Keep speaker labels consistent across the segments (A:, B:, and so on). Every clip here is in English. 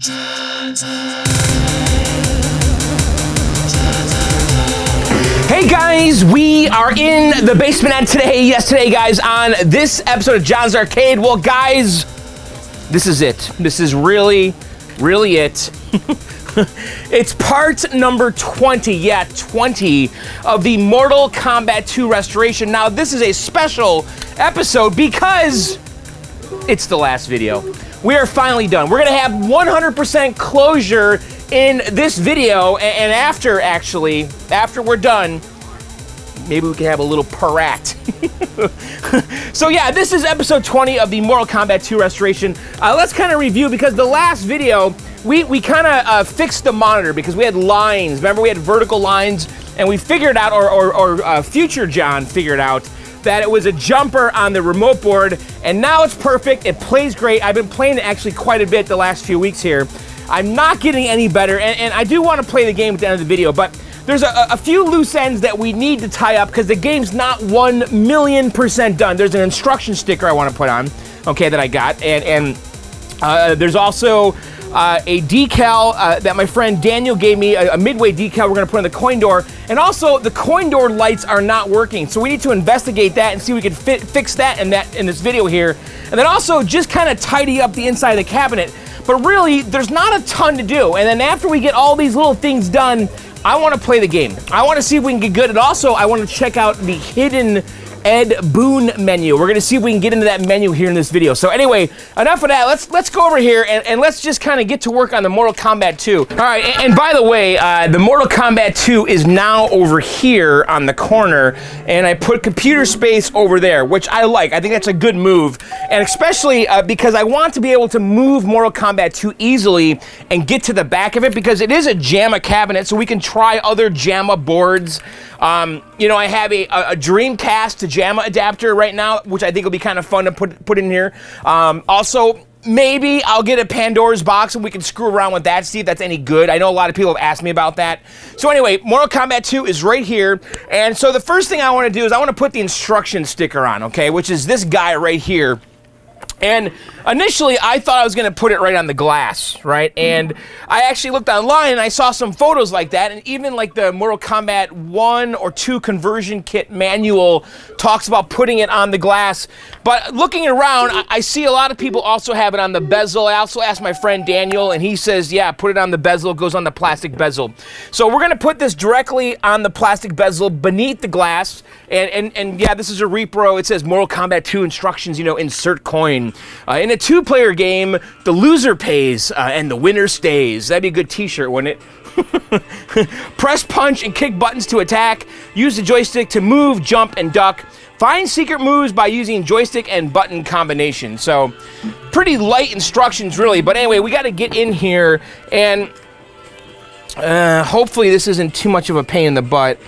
A: Hey guys, we are in the basement and today guys, on this episode of John's Arcade. Well guys, this is it. This is really it. It's part number 20, 20 of the Mortal Kombat 2 restoration. Now this is a special episode because it's the last video. We are finally done. We're gonna have 100% closure in this video, and after we're done, maybe we can have a little parat. So yeah, this is episode 20 of the Mortal Kombat 2 restoration. Let's kind of review, because the last video, we kind of fixed the monitor because we had lines. Remember, we had vertical lines, and we figured out, or future John figured out, that it was a jumper on the remote board, and now it's perfect. It plays great. I've been playing it actually quite a bit the last few weeks here. I'm not getting any better, and I do want to play the game at the end of the video, but there's a few loose ends that we need to tie up because the game's not 1,000,000% done. There's an instruction sticker I want to put on, okay, that I got, and there's also a decal that my friend Daniel gave me, a Midway decal we're going to put on the coin door, and also the coin door lights are not working, so we need to investigate that and see if we can fix that in this video here, and then also just kind of tidy up the inside of the cabinet. But really, there's not a ton to do, and then after we get all these little things done, I want to play the game. I want to see if we can get good, and also I want to check out the hidden Ed Boon menu. We're gonna see if we can get into that menu here in this video. So anyway, enough of that. Let's go over here and let's just kind of get to work on the Mortal Kombat 2. All right, and by the way, the Mortal Kombat 2 is now over here on the corner, and I put computer space over there, which I like. I think that's a good move, and especially because I want to be able to move Mortal Kombat 2 easily and get to the back of it, because it is a JAMA cabinet, so we can try other JAMA boards. You know, I have a Dreamcast to JAMA adapter right now, which I think will be kind of fun to put in here. Also, maybe I'll get a Pandora's box and we can screw around with that, see if that's any good. I know a lot of people have asked me about that. So anyway, Mortal Kombat 2 is right here. And so the first thing I want to do is I want to put the instruction sticker on, okay, which is this guy right here. And initially, I thought I was going to put it right on the glass, right? And I actually looked online and I saw some photos like that, and even like the Mortal Kombat 1 or 2 conversion kit manual talks about putting it on the glass. But looking around, I see a lot of people also have it on the bezel. I also asked my friend Daniel, and he says, yeah, put it on the bezel. It goes on the plastic bezel. So we're going to put this directly on the plastic bezel beneath the glass. And yeah, this is a repro. It says Mortal Kombat 2 instructions, you know, insert coin. In a two-player game, the loser pays and the winner stays. That'd be a good t-shirt, wouldn't it? Press punch and kick buttons to attack. Use the joystick to move, jump, and duck. Find secret moves by using joystick and button combination. So, pretty light instructions, really. But anyway, we got to get in here, and hopefully this isn't too much of a pain in the butt.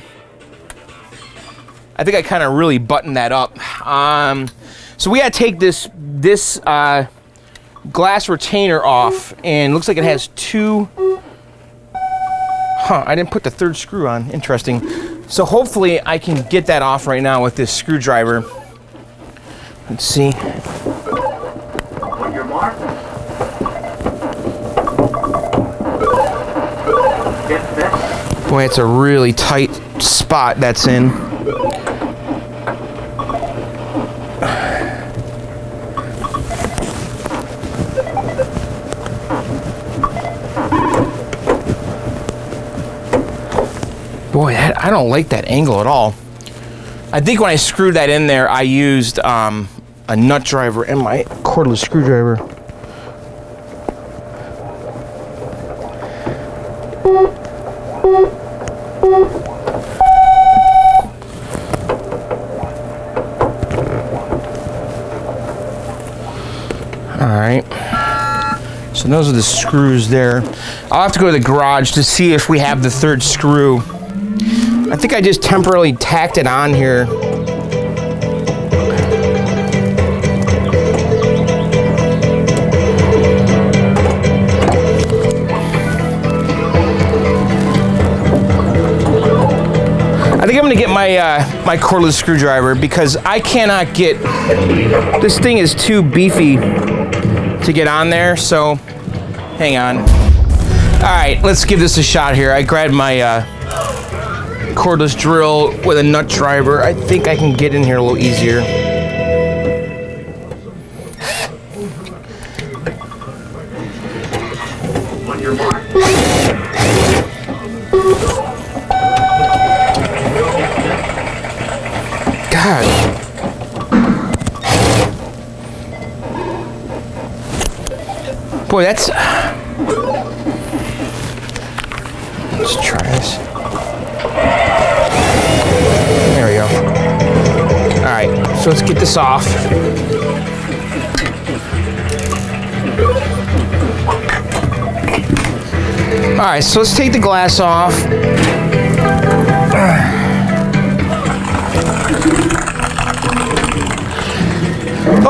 A: I think I kind of really buttoned that up. So we gotta take this glass retainer off, and looks like it has two. I didn't put the third screw on. Interesting. So hopefully I can get that off right now with this screwdriver. Let's see.
B: On your mark. Get set.
A: Boy, it's a really tight spot that's in. Boy, I don't like that angle at all. I think when I screwed that in there, I used a nut driver and my cordless screwdriver. All right. So those are the screws there. I'll have to go to the garage to see if we have the third screw. I think I just temporarily tacked it on here. I think I'm gonna get my cordless screwdriver because I cannot get, this thing is too beefy to get on there, so Hang on. All right, let's give this a shot here. I grabbed my cordless drill with a nut driver. I think I can get in here a little easier.
B: On your mark.
A: God. Boy, that's... Let's try this. There we go. Alright, so let's get this off. Alright, so let's take the glass off.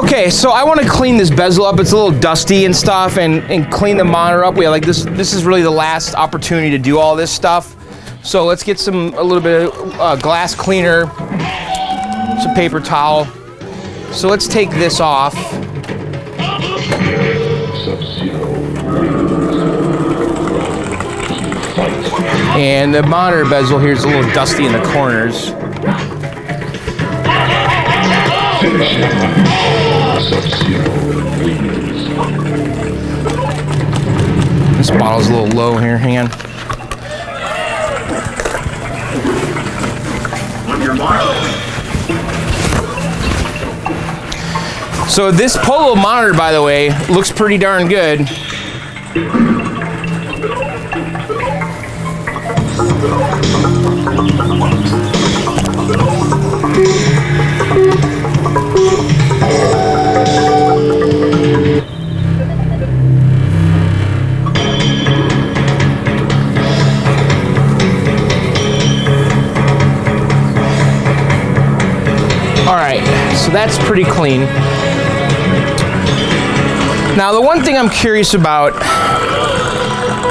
A: Okay, so I want to clean this bezel up. It's a little dusty and stuff, and clean the monitor up. We have like this. This is really the last opportunity to do all this stuff. So let's get a little bit of glass cleaner, some paper towel. So let's take this off. And the monitor bezel here is a little dusty in the corners. This bottle's a little low here, hang on.
B: On your mark.
A: So this Polo monitor, by the way, looks pretty darn good. Alright, so that's pretty clean. Now the one thing I'm curious about,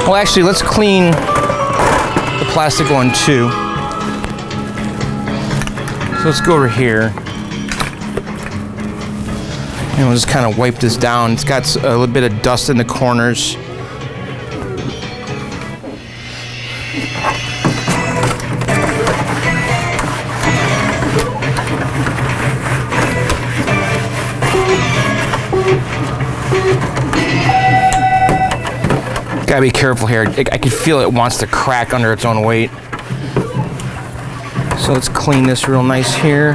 A: well actually let's clean the plastic one too. So let's go over here. And we'll just kind of wipe this down. It's got a little bit of dust in the corners. Gotta be careful here. I can feel it wants to crack under its own weight. So let's clean this real nice here.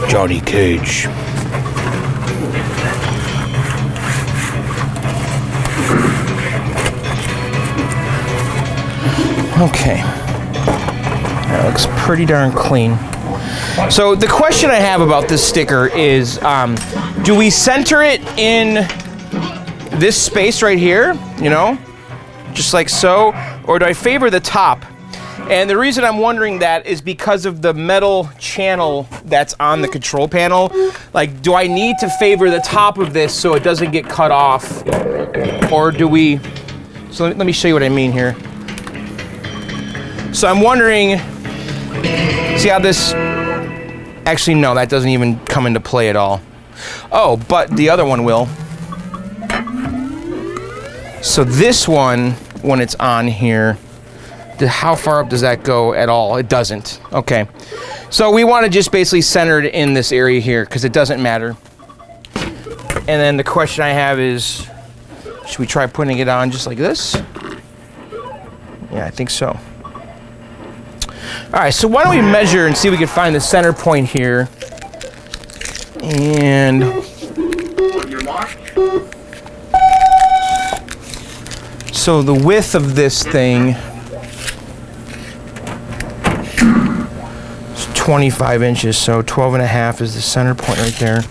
A: Johnny Cage. Okay. That looks pretty darn clean. So the question I have about this sticker is, do we center it in this space right here, you know, just like so, or do I favor the top? And the reason I'm wondering that is because of the metal channel that's on the control panel. Like, do I need to favor the top of this so it doesn't get cut off? Or do we, so let me show you what I mean here. So I'm wondering, see how this, actually no, that doesn't even come into play at all. Oh, but the other one will. So this one, when it's on here, how far up does that go at all? It doesn't. Okay. So we want to just basically center it in this area here because it doesn't matter. And then the question I have is, should we try putting it on just like this? Yeah, I think so. All right, so why don't we measure and see if we can find the center point here. And so the width of this thing is 25 inches, so 12 and a half is the center point right there.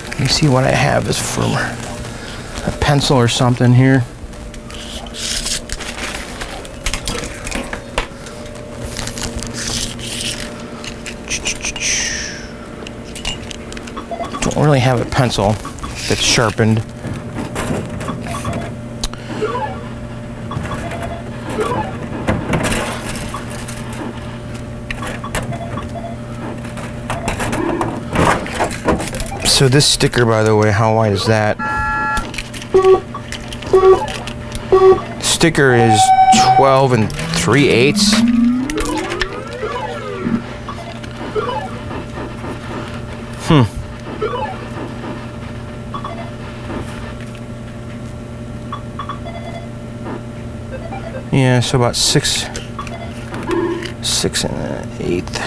A: Let me see what I have is for a pencil or something here. Don't really have a pencil that's sharpened. So this sticker, by the way, how wide is that? Sticker is 12 3/8. Yeah, so about 6 1/8.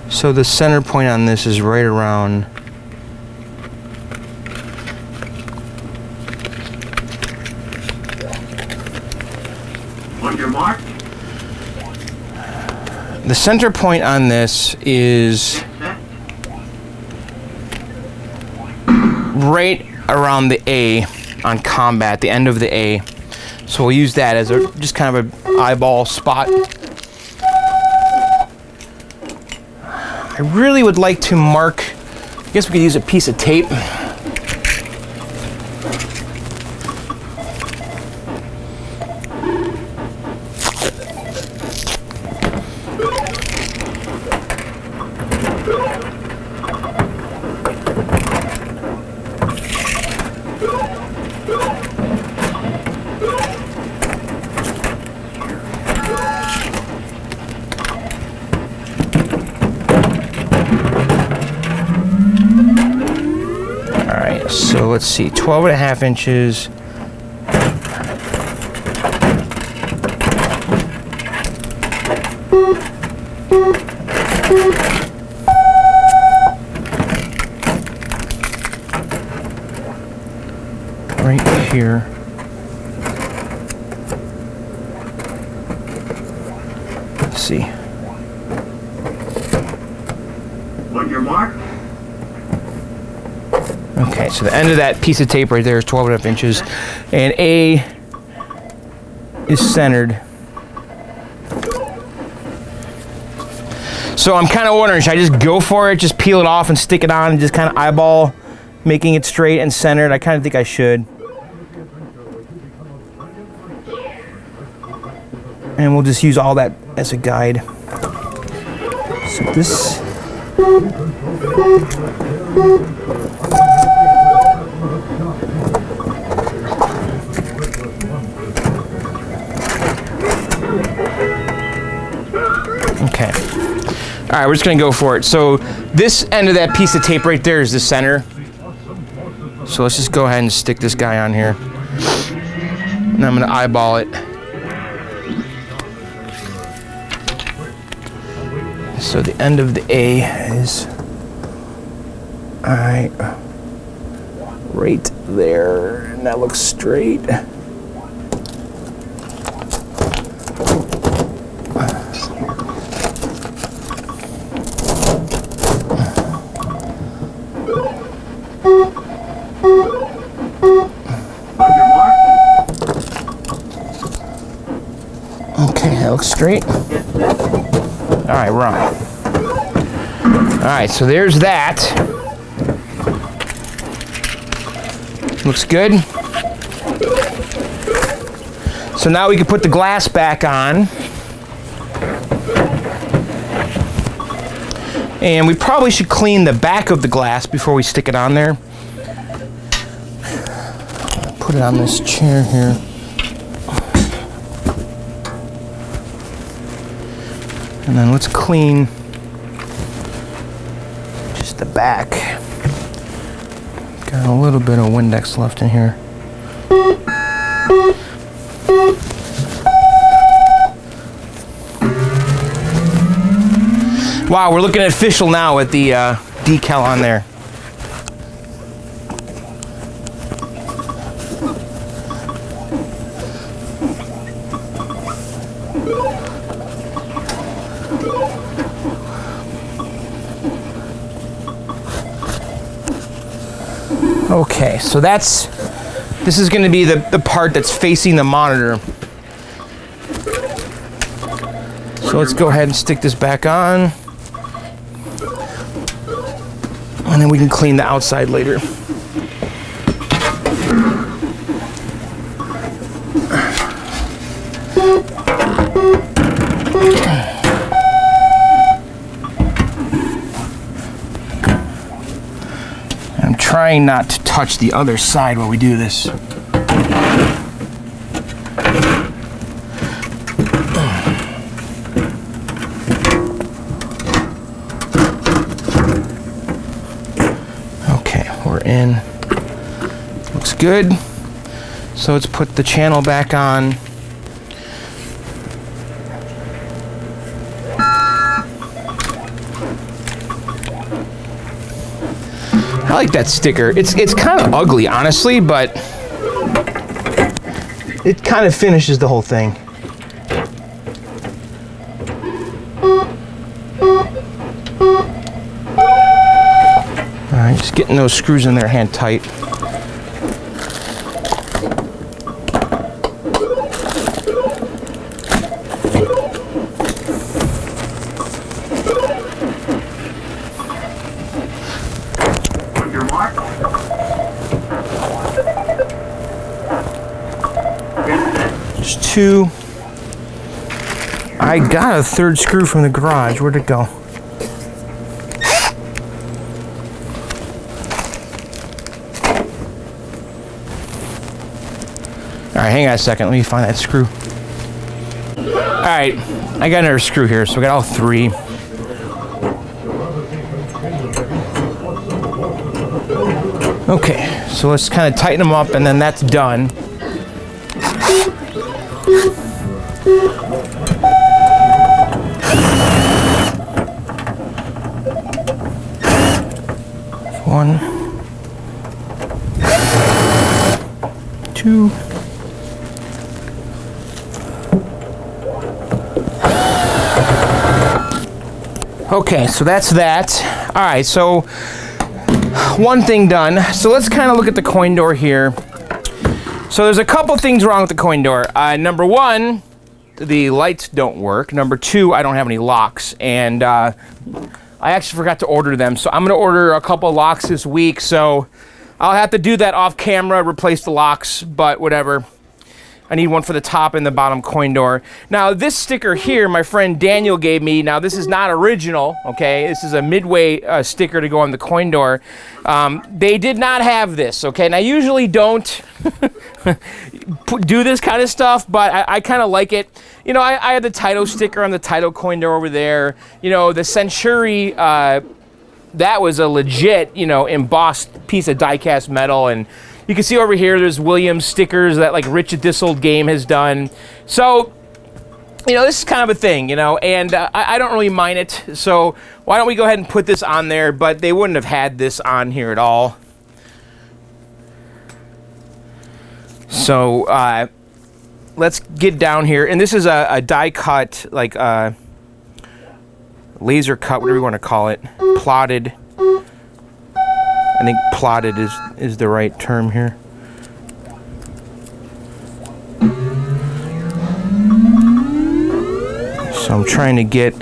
A: So the center point on this is right around.
B: On your mark.
A: The center point on this is right around the A on combat, the end of the A. So we'll use that as just kind of an eyeball spot. I really would like to mark, I guess we could use a piece of tape. So let's see, 12.5 inches. Right here. Let's see.
B: On your mark.
A: Okay, so the end of that piece of tape right there is 12.5 inches, and A is centered. So I'm kind of wondering, should I just go for it, just peel it off and stick it on and just kind of eyeball making it straight and centered? I kind of think I should. And we'll just use all that as a guide. So this... Okay. All right, we're just gonna go for it. So this end of that piece of tape right there is the center. So let's just go ahead and stick this guy on here. And I'm gonna eyeball it. So the end of the A is, all right, right there, and that looks straight. Okay, that looks straight. All right, we're on. All right, so there's that. Looks good. So now we can put the glass back on. And we probably should clean the back of the glass before we stick it on there. Put it on this chair here. And then let's clean just the back. Got a little bit of Windex left in here. Wow, we're looking official now with the decal on there. Okay, so this is going to be the part that's facing the monitor. So let's go ahead and stick this back on. And then we can clean the outside later. trying not to touch the other side while we do this. Okay, we're in. Looks good. So let's put the channel back on. I like that sticker. It's kind of ugly, honestly, but it kind of finishes the whole thing. All right, just getting those screws in there hand tight. Two. I got a third screw from the garage. Where'd it go? Alright, hang on a second. Let me find that screw. Alright, I got another screw here, so we got all three. Okay, so let's kind of tighten them up and then that's done. One, two, okay, so that's that. All right, so one thing done. So let's kind of look at the coin door here. So there's a couple things wrong with the coin door. Number one, the lights don't work. Number two, I don't have any locks, and I actually forgot to order them. So I'm gonna order a couple locks this week. So I'll have to do that off camera, replace the locks, but whatever. I need one for the top and the bottom coin door. Now this sticker here, my friend Daniel gave me. Now this is not original, okay? This is a Midway sticker to go on the coin door. They did not have this, okay? And I usually don't do this kind of stuff, but I kind of like it. You know, I had the title sticker on the title coin door over there. You know, the Century, that was a legit, you know, embossed piece of die-cast metal, and you can see over here there's Williams stickers that like Rich at This Old Game has done. So, you know, this is kind of a thing, you know, and I don't really mind it. So why don't we go ahead and put this on there, but they wouldn't have had this on here at all. So let's get down here. And this is a die cut, like laser cut, whatever you want to call it, plotted. I think plotted is the right term here. So I'm trying to get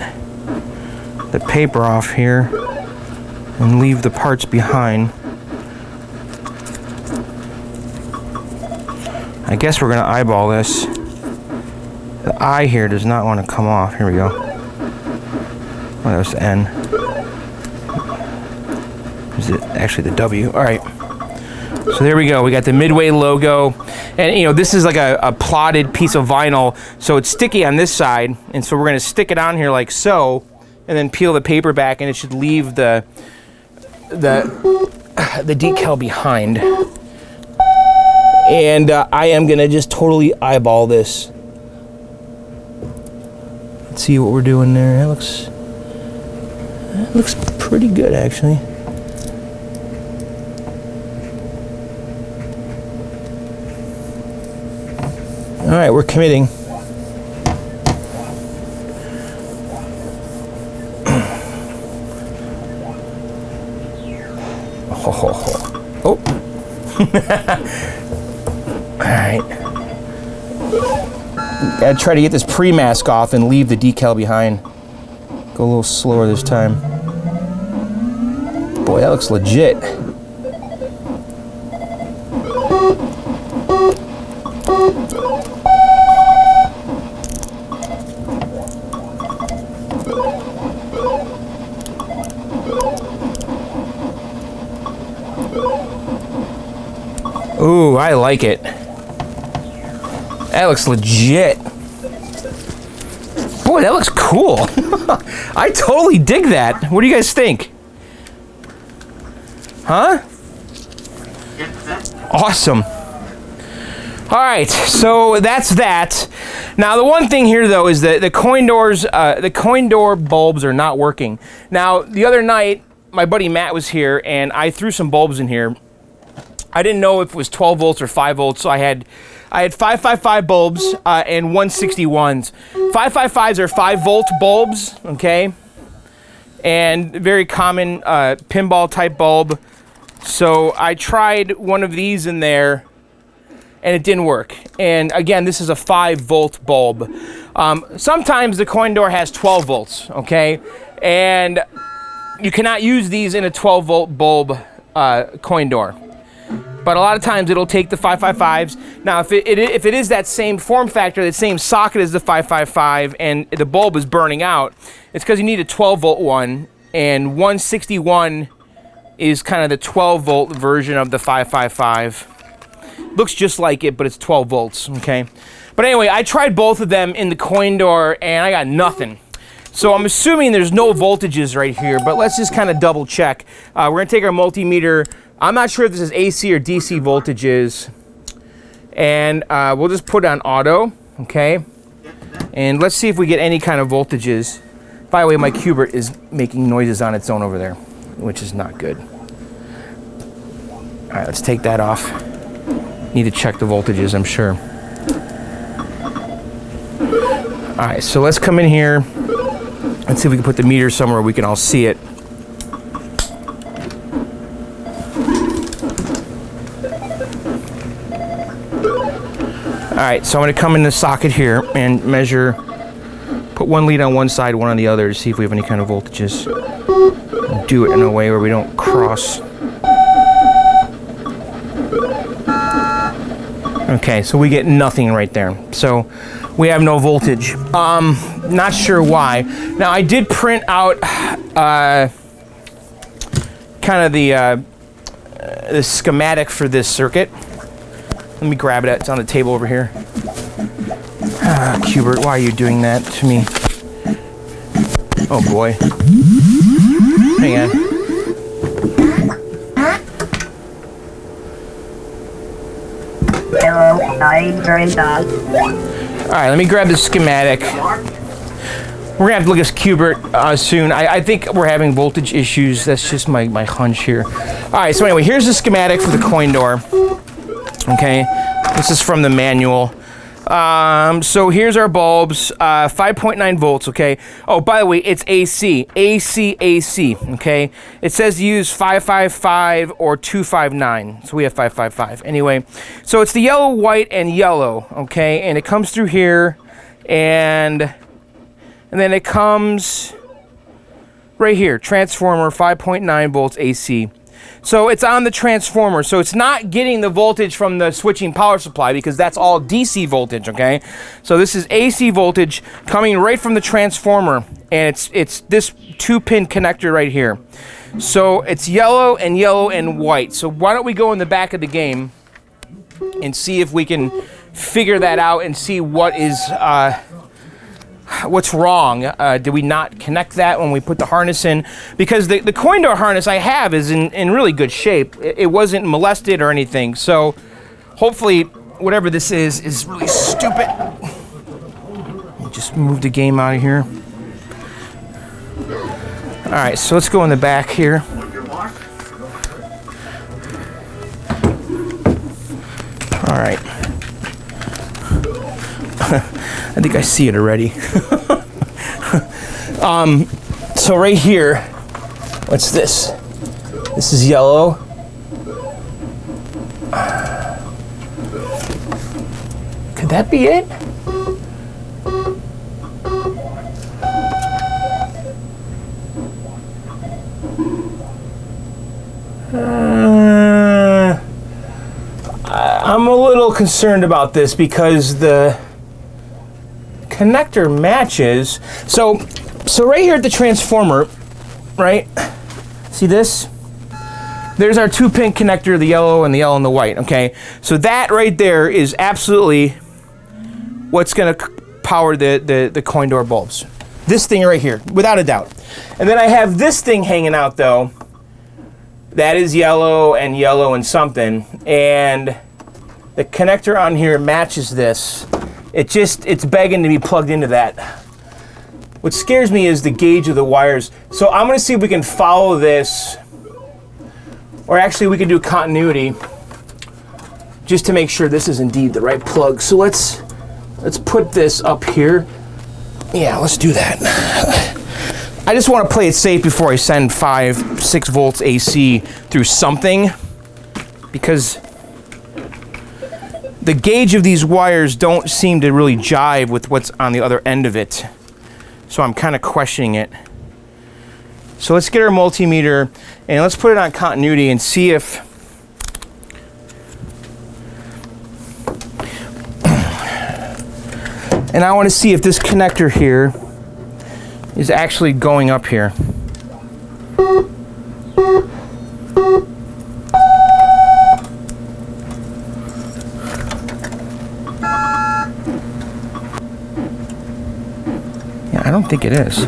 A: the paper off here and leave the parts behind. I guess we're gonna eyeball this. The eye here does not want to come off. Here we go. Oh, that was the N. Is it actually the W? All right. So there we go. We got the Midway logo. And, you know, this is like a plotted piece of vinyl. So it's sticky on this side. And so we're going to stick it on here like so. And then peel the paper back. And it should leave the decal behind. And I am going to just totally eyeball this. Let's see what we're doing there. That looks pretty good, actually. All right, we're committing. Oh. All right. Gotta try to get this pre-mask off and leave the decal behind. Go a little slower this time. Boy, that looks legit. Ooh, I like it. That looks legit. Boy, that looks cool. I totally dig that. What do you guys think? Huh? Awesome. All right, so that's that. Now, the one thing here, though, is that the coin door bulbs are not working. Now, the other night, my buddy Matt was here, and I threw some bulbs in here. I didn't know if it was 12 volts or 5 volts, so I had 555 bulbs and 161s. 555s are 5-volt bulbs, okay? And very common pinball type bulb. So I tried one of these in there, and it didn't work. And again, this is a 5-volt bulb. Sometimes the coin door has 12 volts, okay? And you cannot use these in a 12-volt bulb coin door. But a lot of times it'll take the 555s. Now, if it is that same form factor, that same socket as the 555, and the bulb is burning out, it's because you need a 12-volt one, and 161 is kind of the 12-volt version of the 555. Looks just like it, but it's 12 volts, okay? But anyway, I tried both of them in the coin door, and I got nothing. So I'm assuming there's no voltages right here, but let's just kind of double check. We're going to take our multimeter. I'm not sure if this is AC or DC voltages. And we'll just put it on auto, okay? And let's see if we get any kind of voltages. By the way, my Qbert is making noises on its own over there, which is not good. All right, let's take that off. Need to check the voltages, I'm sure. All right, so let's come in here. Let's see if we can put the meter somewhere we can all see it. All right, so I'm going to come in the socket here and measure, put one lead on one side, one on the other to see if we have any kind of voltages. Do it in a way where we don't cross. Okay, so we get nothing right there. So we have no voltage. Not sure why. Now I did print out kind of the schematic for this circuit. Let me grab it. It's on the table over here. Qbert, why are you doing that to me? Oh boy. Hang on.
B: Hello, I'm very dog.
A: Alright, let me grab the schematic. We're gonna have to look at this Qbert soon. I think we're having voltage issues. That's just my hunch here. Alright, so anyway, here's the schematic for the coin door. Okay, this is from the manual. So here's our bulbs, 5.9 volts, okay? Oh, by the way, it's AC, okay? It says use 555 or 259, so we have 555. Anyway, so it's the yellow, white, and yellow, okay? And it comes through here, and then it comes right here, transformer, 5.9 volts AC. So it's on the transformer, so it's not getting the voltage from the switching power supply because that's all DC voltage, okay? So this is AC voltage coming right from the transformer, and it's this 2-pin connector right here. So it's yellow and white. So why don't we go in the back of the game and see if we can figure that out and see what is what's wrong. Did we not connect that when we put the harness in? Because the coin door harness I have is in really good shape. It wasn't molested or anything. So hopefully whatever this is really stupid. Just move the game out of here. All right, so let's go in the back here. All right. I think I see it already. So right here, what's this? This is yellow. Could that be it? I'm a little concerned about this because the connector matches. So right here at the transformer, right? See this? there's our 2-pin connector, the yellow and the white, okay? So that right there is absolutely what's gonna power the coin door bulbs. This thing right here, without a doubt. And then I have this thing hanging out though. That is yellow and something. And the connector on here matches this. It's begging to be plugged into that. What scares me is the gauge of the wires. So I'm gonna see if we can follow this, or actually we can do continuity just to make sure this is indeed the right plug. So let's put this up here. Yeah, let's do that. I just want to play it safe before I send 5-6 volts AC through something, because the gauge of these wires don't seem to really jive with what's on the other end of it. So I'm kind of questioning it. So let's get our multimeter and let's put it on continuity and see if and I want to see if this connector here is actually going up here. Yeah, I don't think it is.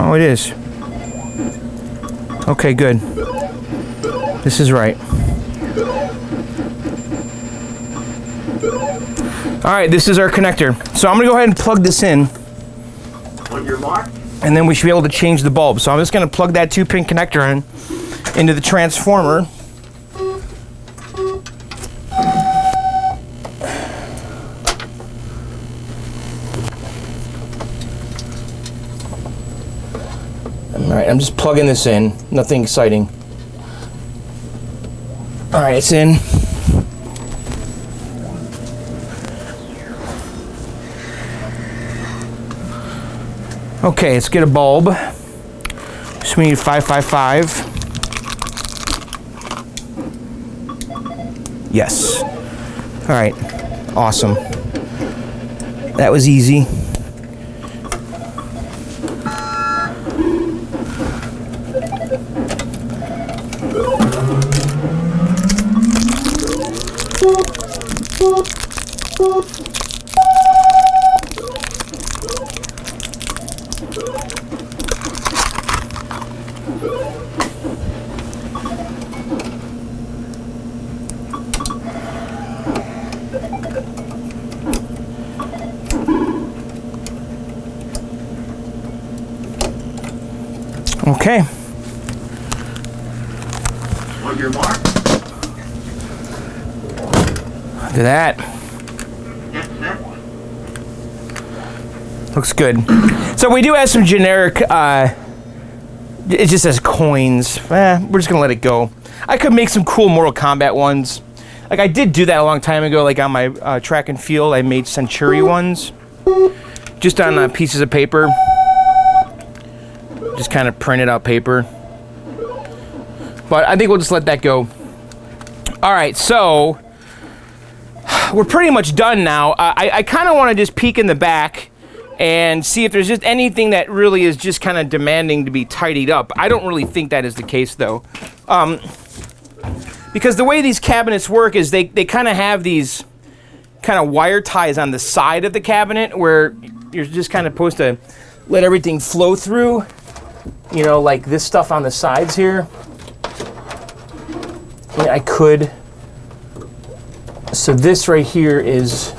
A: Oh, it is. Okay, good. This is right. All right, this is our connector. So I'm gonna go ahead and plug this in.
B: On your mark.
A: And then we should be able to change the bulb. So I'm just gonna plug that 2-pin connector into the transformer. All right, I'm just plugging this in. Nothing exciting. All right, it's in. Okay, let's get a bulb. So we need 555. Yes. All right, awesome. That was easy. Okay.
B: On your mark.
A: Look at that.
B: Get set.
A: Looks good. So we do have some generic, it just says coins. We're just gonna let it go. I could make some cool Mortal Kombat ones. Like I did do that a long time ago, like on my track and field, I made Century ones. Just on pieces of paper. Just kind of printed out paper. But I think we'll just let that go. All right, so we're pretty much done now. I kind of want to just peek in the back and see if there's just anything that really is just kind of demanding to be tidied up. I don't really think that is the case, though. Because the way these cabinets work is they kind of have these kind of wire ties on the side of the cabinet where you're just kind of supposed to let everything flow through. You know, like this stuff on the sides here. Yeah, I could. So this right here is.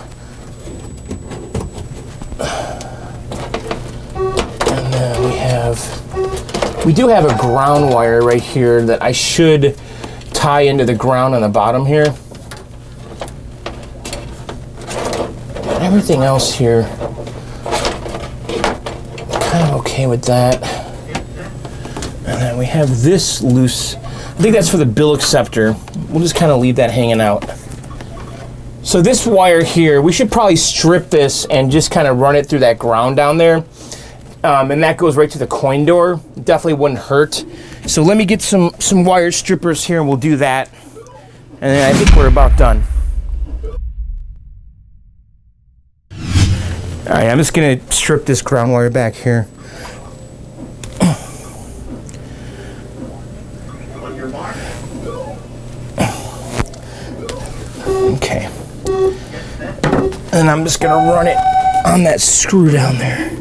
A: And then we do have a ground wire right here that I should tie into the ground on the bottom here. Everything else here, kind of okay with that. And then we have this loose, I think that's for the bill acceptor. We'll just kind of leave that hanging out. So this wire here, we should probably strip this and just kind of run it through that ground down there. and that goes right to the coin door. Definitely wouldn't hurt. So let me get some wire strippers here, and we'll do that. And then I think we're about done. All right, I'm just gonna strip this ground wire back here.
B: On your mark.
A: Okay. And I'm just gonna run it on that screw down there.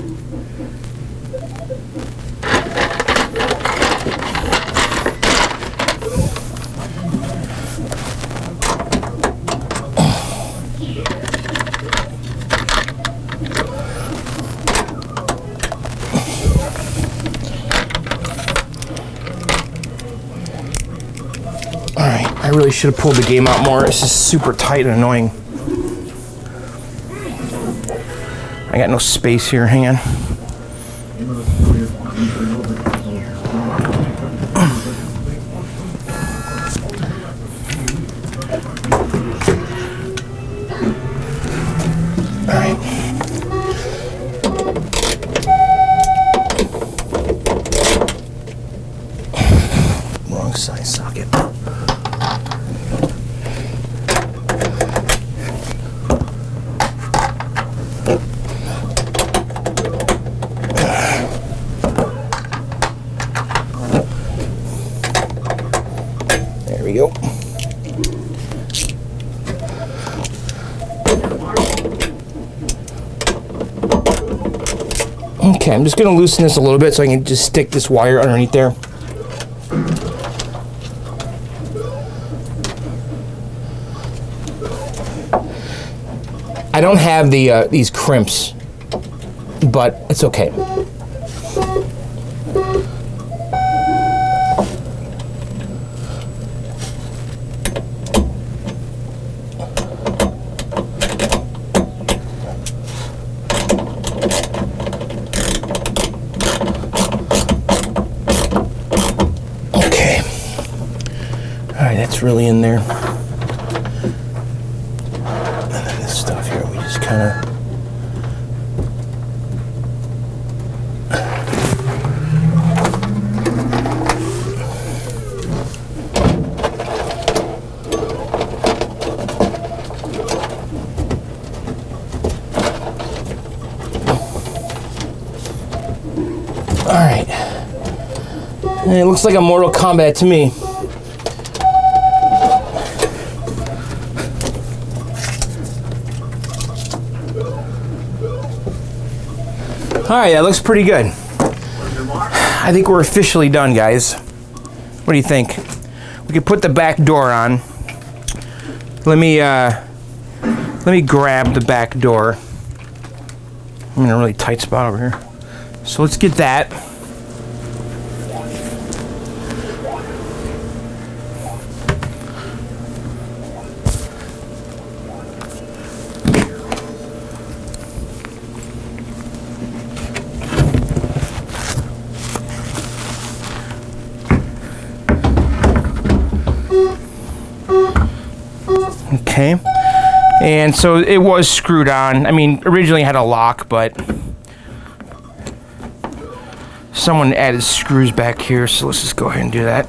A: I really should have pulled the game out more. It's just super tight and annoying. I got no space here. Hang on. All right. Wrong size socket. There we go. Okay, I'm just going to loosen this a little bit so I can just stick this wire underneath there. I don't have these crimps, but it's okay. Okay. All right, that's really in there. And then this stuff here, we just kind of... All right. And it looks like a Mortal Kombat to me. All right, that looks pretty good. I think we're officially done, guys. What do you think? We could put the back door on. Let me grab the back door. I'm in a really tight spot over here. So let's get that. Okay, and so it was screwed on. I mean, originally it had a lock, but someone added screws back here, so let's just go ahead and do that.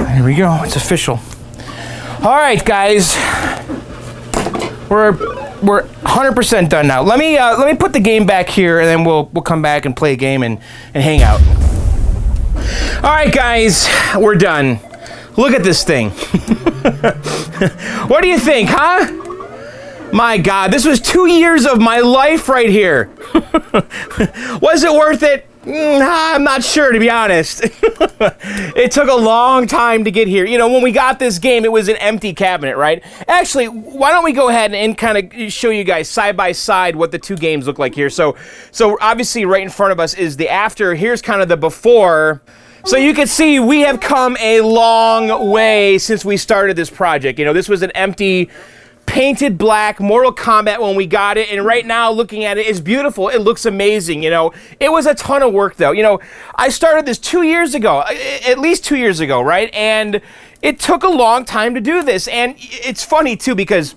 A: There we go, it's official. All right, guys, we're 100% done now. Let me put the game back here, and then we'll come back and play a game and hang out. All right, guys, we're done. Look at this thing. What do you think, huh? My God, this was 2 years of my life right here. Was it worth it? I'm not sure, to be honest. It took a long time to get here. You know, when we got this game, it was an empty cabinet, right? Actually, why don't we go ahead and kind of show you guys side by side what the two games look like here. So obviously right in front of us is the after. Here's kind of the before. So you can see we have come a long way since we started this project. You know, this was an empty painted black Mortal Kombat when we got it, and right now looking at it is beautiful. It looks amazing, you know. It was a ton of work though. You know, I started this 2 years ago, at least 2 years ago, right? And it took a long time to do this. And it's funny too, because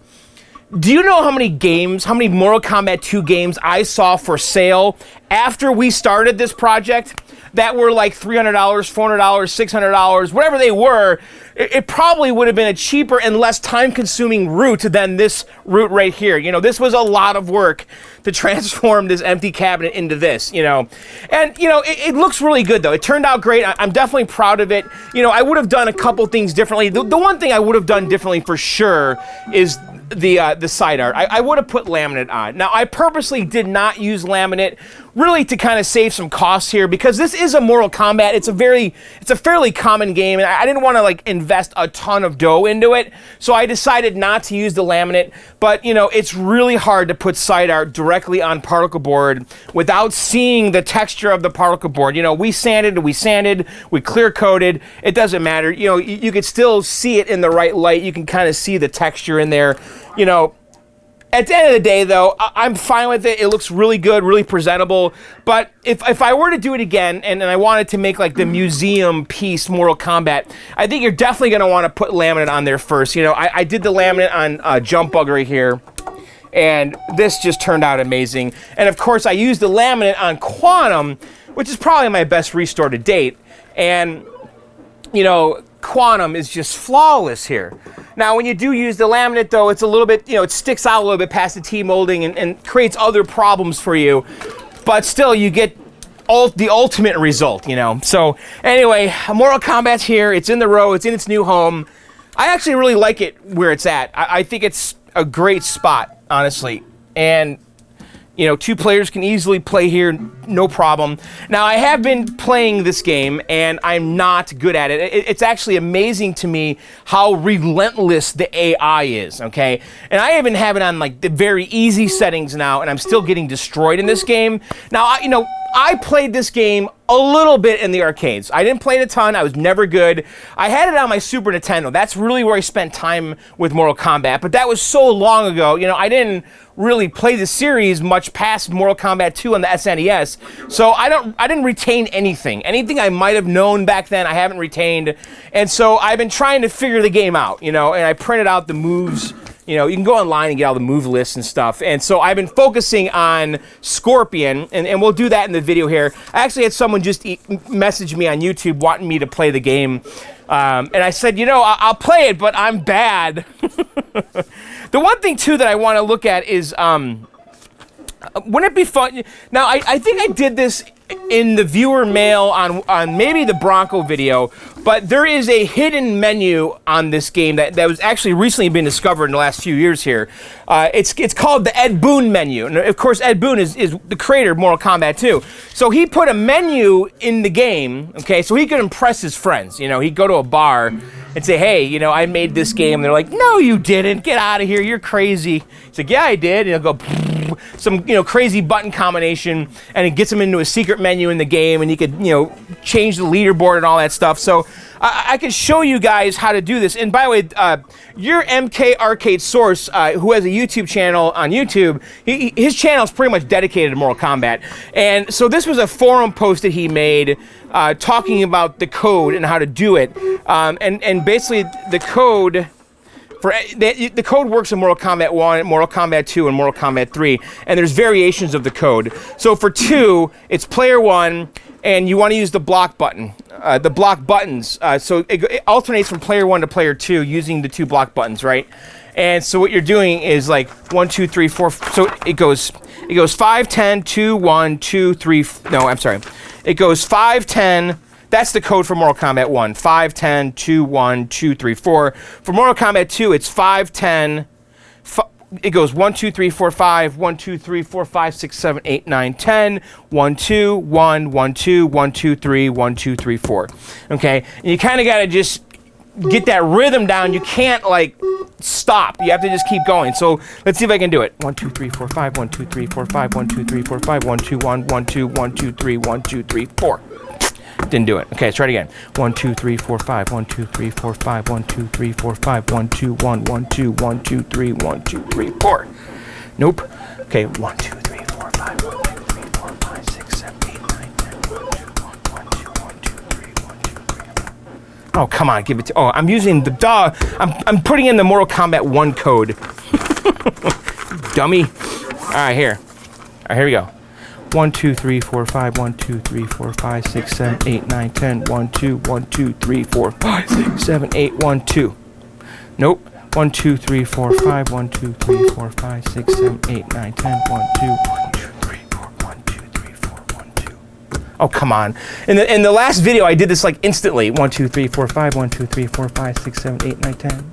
A: do you know how many Mortal Kombat 2 games I saw for sale after we started this project that were like $300, $400, $600, whatever they were? It probably would have been a cheaper and less time-consuming route than this route right here. You know, this was a lot of work to transform this empty cabinet into this, you know. And, you know, it looks really good, though. It turned out great. I'm definitely proud of it. You know, I would have done a couple things differently. The one thing I would have done differently for sure is the side art. I would have put laminate on. Now, I purposely did not use laminate, really to kind of save some costs here, because this is a Mortal Kombat. It's a fairly common game, and I didn't want to like invest a ton of dough into it, so I decided not to use the laminate. But you know, it's really hard to put side art directly on particle board without seeing the texture of the particle board. You know, we sanded, we clear coated. It doesn't matter. You know, you could still see it in the right light. You can kind of see the texture in there. You know, at the end of the day, though, I'm fine with it. It looks really good, really presentable. But if I were to do it again, and I wanted to make like the museum piece Mortal Kombat, I think you're definitely going to want to put laminate on there first. You know, I did the laminate on Jump Bug right here, and this just turned out amazing. And of course, I used the laminate on Quantum, which is probably my best restore to date. And, you know, Quantum is just flawless here. Now, when you do use the laminate, though, it's a little bit, you know, it sticks out a little bit past the T-molding and creates other problems for you. But still, you get the ultimate result, you know. So, anyway, Mortal Kombat's here. It's in the row. It's in its new home. I actually really like it where it's at. I think it's a great spot, honestly. And you know, 2 players can easily play here, no problem. Now, I have been playing this game, and I'm not good at it. It's actually amazing to me how relentless the AI is, okay? And I even have it on, like, the very easy settings now, and I'm still getting destroyed in this game. Now, you know, I played this game a little bit in the arcades. I didn't play it a ton. I was never good. I had it on my Super Nintendo. That's really where I spent time with Mortal Kombat, but that was so long ago. You know, I didn't really play the series much past Mortal Kombat 2 on the SNES, so I didn't retain anything. Anything I might have known back then, I haven't retained, and so I've been trying to figure the game out, you know, and I printed out the moves. You know, you can go online and get all the move lists and stuff. And so I've been focusing on Scorpion, and we'll do that in the video here. I actually had someone just message me on YouTube wanting me to play the game. And I said, you know, I'll play it, but I'm bad. The one thing, too, that I want to look at is, wouldn't it be fun? Now, I think I did this in the viewer mail on maybe the Bronco video, but there is a hidden menu on this game that was actually recently been discovered in the last few years here. It's called the Ed Boon Menu. And of course, Ed Boon is the creator of Mortal Kombat 2. So he put a menu in the game, okay, so he could impress his friends. You know, he'd go to a bar and say, hey, you know, I made this game. And they're like, no, you didn't. Get out of here. You're crazy. He's like, yeah, I did. And he'll go, some, you know, crazy button combination, and it gets him into a secret menu in the game, and you could, you know, change the leaderboard and all that stuff. So I could show you guys how to do this. And by the way, your MK Arcade Source, who has a YouTube channel on YouTube, his channel is pretty much dedicated to Mortal Kombat. And so this was a forum post that he made talking about the code and how to do it. And basically the code... the code works in Mortal Kombat 1, Mortal Kombat 2, and Mortal Kombat 3, and there's variations of the code. So for 2, it's player 1, and you want to use the block button, the block buttons. So it alternates from player 1 to player 2 using the 2 block buttons, right? And so what you're doing is like 1, 2, 3, 4. So it goes 5, 10, 2, 1, 2, 3. No, I'm sorry. It goes 5, 10. That's the code for Mortal Kombat 1. 5, 10, 2, 1, 2, 3, 4. For Mortal Kombat 2, it's 5, 10. It goes 1, 2, 3, 4, 5. 1, 2, 3, 4, 5, 6, 7, 8, 9, 10. 1, 2, 1, 1, 2, 1, 2, 3, 1, 2, 3, 4. Okay? And you kind of got to just get that rhythm down. You can't, like, stop. You have to just keep going. So let's see if I can do it. 1, 2, 3, 4, 5. 1, 2, 3, 4, 5. 1, 2, 3, 4, 5. 1, 2, 1, 1, 2, 1, 2, 3, 1, 2, 3, 4. Didn't do it. Okay, let's try it again. 1, 2, 3, 4, 5. 1, 2, 3, 4, 5. 1, 2, 3, 4, 5. 1, 2, 1, 1, 2, 1, 2, 3, 1, 2, 3, 4. Nope. Okay, 1, 2, 3, 4, 5. 1, 2, 3, 4, 5, 6, 7, 8, 9, 10. 1, 2, 1, 1, 2, 1, 2, 3, 1, 2, 3. Oh, come on, give it to. Oh, I'm using the dog. I'm putting in the Mortal Kombat 1 code. Dummy. All right, here. All right, here we go. 1, 2, 3, 4, 5. 1, 2, 3, 4, 5, 6, 7, 8, 9, 10. 1, 2, 1, 2, 3, 4, 5, 6, 7, 8, 1, 2. Nope. 1, 2, 3, 4, 5. 1, 2, 3, 4, 5, 6, 7, 8, 9, 10. 1, 2, 1, 2, 3, 4. 1, 2, 3, 4, 1, 2. Oh, come on. In the last video, I did this like instantly. 1, 2, 3, 4, 5. 1, 2, 3, 4, 5, 6, 7, 8, 9, 10.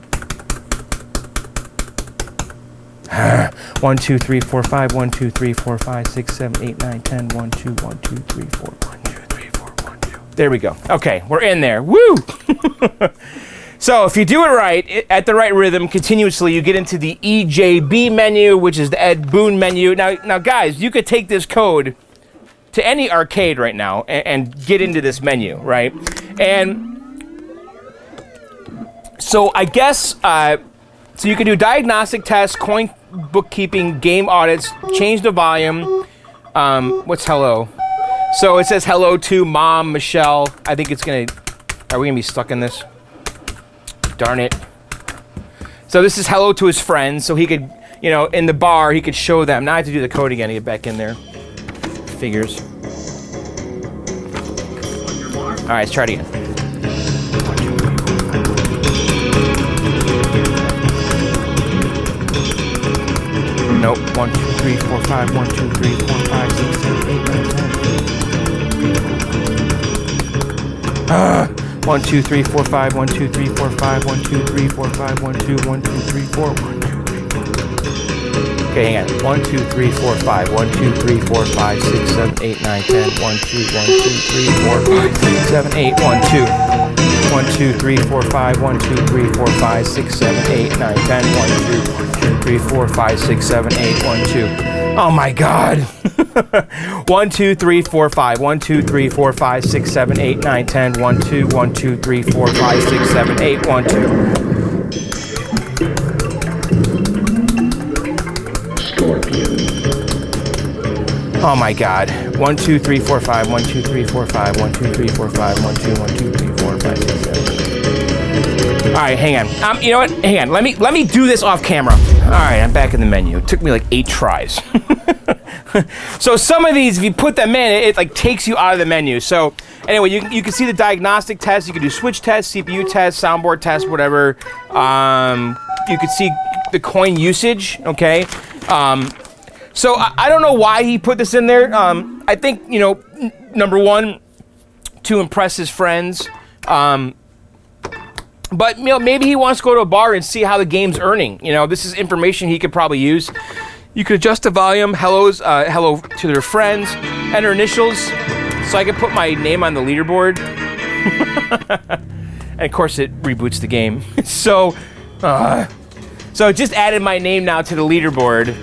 A: 1, 2, 3, 4, 5. 1, 2, 3, 4, 5, 6, 7, 8, 9, 10. 1, 2, 1, 2, 3, 4. 1, 2, 3, 4, 1, 2. There we go. Okay, we're in there. Woo! So if you do it right, at the right rhythm, continuously, you get into the EJB menu, which is the Ed Boon menu. Now, guys, you could take this code to any arcade right now and get into this menu, right? And so I guess, so you can do diagnostic tests, coin bookkeeping, game audits, change the volume. What's hello? So it says hello to Mom, Michelle. I think it's gonna, are we gonna be stuck in this? Darn it. So this is hello to his friends, so he could, you know, in the bar, he could show them. Now I have to do the code again to get back in there. Figures. All right, let's try it again. Nope. 1, 2, 3, 4, 5. 1, 2, 3, 4, 5, 6, 7, 8, 9, 10. 1, 2, 3, 4, 5. 1, 2, 3, 4, 5. 1, 2, 3, 4, 5. 1, 2, 1, 2, 3, 4. 1, 2, 3, 4. Okay, hang on. 1, 2, 3, 4, 5. 1, 2, 3, 4, 5, 6, 7, 8, 9, 10. 1, 2, 1, 2, 3, 4, 5, 6, 7, 8, 1, 2. 1, 2, 3, 4, 5. 1, 2, 3, 4, 5, 6, 7, 8, 9, 10. 1, 2, 3, 4, 5, 6, 7, 8, 1, 2. Oh my God. 1, 2, 3, 4, 5. 1, 2, 3, 4, 5, 6, 7, 8, 9, 10. 1, 2, 1, 2, 3, 4, 5, 6, 7, 8, 1, 2. Oh my God. 1, 2, 3, 4, 5. 1, 2, 3, 4, 5. 1, 2, 3, 4, 5. 1, 2, 1, 2, 3, 4, 5, 6, 7. All right, hang on. You know what? Hang on. Let me do this off camera. All right, I'm back in the menu. It took me like 8 tries. So some of these, if you put them in, it like takes you out of the menu. So anyway, you can see the diagnostic tests. You can do switch tests, CPU tests, soundboard tests, whatever. You can see the coin usage. Okay. So I don't know why he put this in there. I think, you know, number one, to impress his friends. But, you know, maybe he wants to go to a bar and see how the game's earning. You know, this is information he could probably use. You could adjust the volume, hello to their friends, enter initials, so I could put my name on the leaderboard. And of course it reboots the game. So it just added my name now to the leaderboard.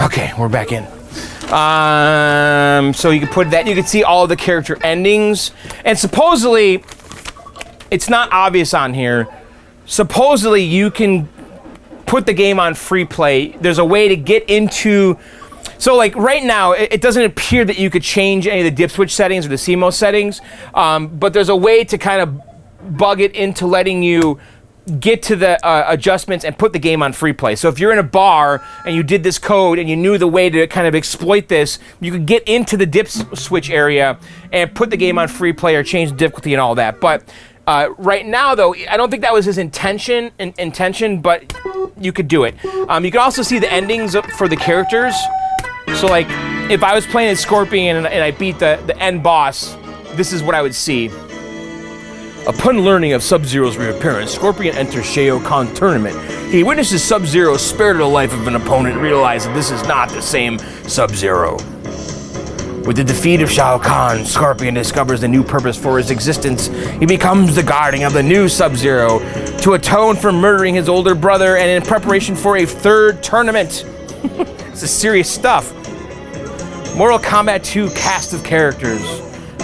A: Okay, we're back in. So you can put that, you can see all of the character endings. And supposedly, it's not obvious on here, supposedly you can put the game on free play. There's a way to get into, so like right now, it doesn't appear that you could change any of the dip switch settings or the CMOS settings, but there's a way to kind of bug it into letting you get to the adjustments and put the game on free play. So if you're in a bar and you did this code and you knew the way to kind of exploit this, you could get into the dip switch area and put the game on free play or change the difficulty and all that. But right now, though, I don't think that was his intention, but you could do it. You can also see the endings for the characters. So like, if I was playing as Scorpion and I beat the end boss, this is what I would see. Upon learning of Sub-Zero's reappearance, Scorpion enters Shao Kahn tournament. He witnesses Sub-Zero spare the life of an opponent and realizes this is not the same Sub-Zero. With the defeat of Shao Kahn, Scorpion discovers a new purpose for his existence. He becomes the guardian of the new Sub-Zero to atone for murdering his older brother and in preparation for a third tournament. This is serious stuff. Mortal Kombat 2 cast of characters.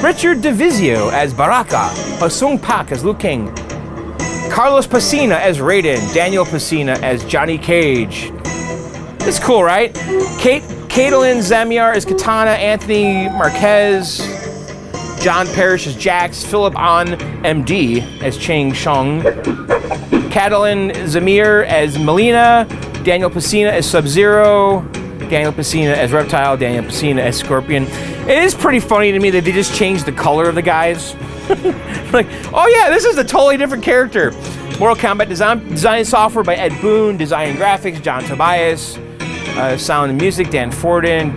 A: Richard DeVizio as Baraka, Sung Pak as Liu Kang, Carlos Pacina as Raiden, Daniel Pacina as Johnny Cage. It's cool, right? Caitlin Zamiar as Katana, Anthony Marquez, John Parrish as Jax, Philip An MD as Chang Shung, Caitlin Zamir as Melina, Daniel Pacina as Sub-Zero, Daniel Pacina as Reptile, Daniel Pacina as Scorpion. It is pretty funny to me that they just changed the color of the guys. Like, oh yeah, this is a totally different character. Mortal Kombat design software by Ed Boon, design and graphics, John Tobias, sound and music, Dan Forden,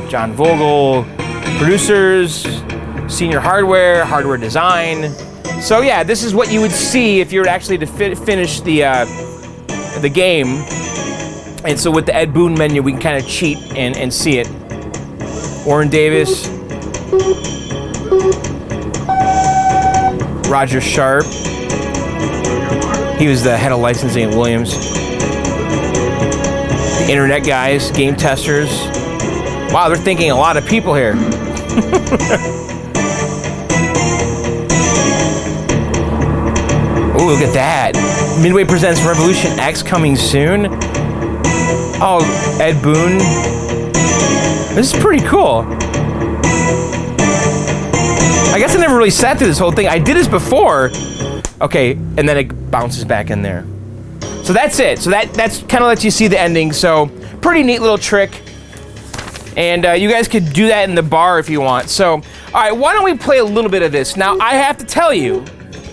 A: John Vogel, producers, senior hardware design. So yeah, this is what you would see if you were actually to finish the game. And so with the Ed Boon menu, we can kind of cheat and see it. Warren Davis, Roger Sharp. He was the head of licensing at Williams. The internet guys, game testers. Wow, they're thinking a lot of people here. Oh, look at that. Midway presents Revolution X coming soon. Oh, Ed Boon. This is pretty cool. I guess I never really sat through this whole thing. I did this before. Okay, and then it bounces back in there. So that's it. So that's kind of lets you see the ending. So pretty neat little trick. And you guys could do that in the bar if you want. So, all right, why don't we play a little bit of this? Now, I have to tell you,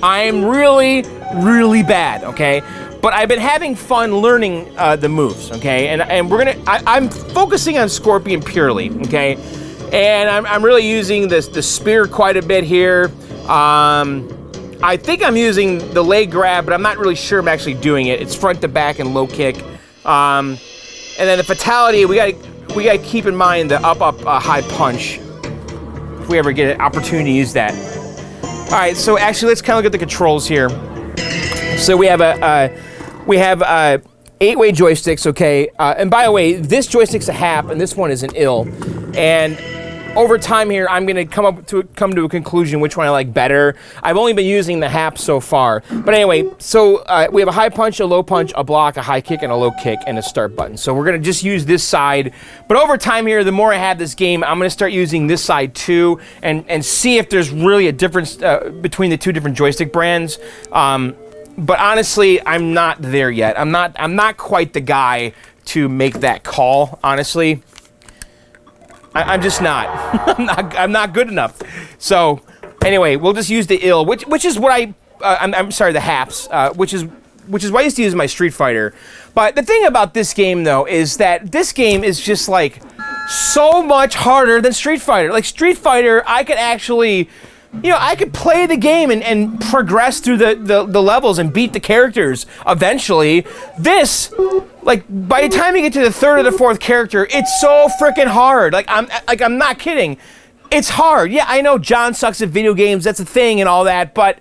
A: I am really, really bad, okay? But I've been having fun learning the moves, okay? And we're gonna, I'm focusing on Scorpion purely, okay? And I'm really using the spear quite a bit here. I think I'm using the leg grab, but I'm not really sure I'm actually doing it. It's front to back and low kick. And then the fatality, we gotta keep in mind the up high punch if we ever get an opportunity to use that. All right, so actually let's kind of look at the controls here. So we have 8-way joysticks, okay? And by the way, this joystick's a hap, and this one is an ill. And over time here, I'm gonna come to a conclusion which one I like better. I've only been using the hap so far. But anyway, so we have a high punch, a low punch, a block, a high kick, and a low kick, and a start button. So we're gonna just use this side. But over time here, the more I have this game, I'm gonna start using this side too, and see if there's really a difference between the two different joystick brands. But honestly, I'm not there yet. I'm not quite the guy to make that call, honestly. I'm just not. I'm not good enough. So anyway, we'll just use the ill, which is what I'm sorry, the haps, which is what I used to use in my Street Fighter. But the thing about this game though is that this game is just like so much harder than Street Fighter. Like Street Fighter, I could actually, you know, I could play the game and progress through the levels and beat the characters eventually. This, like, by the time you get to the third or the fourth character, it's so freaking hard. I'm not kidding. It's hard. Yeah, I know John sucks at video games, that's a thing and all that, but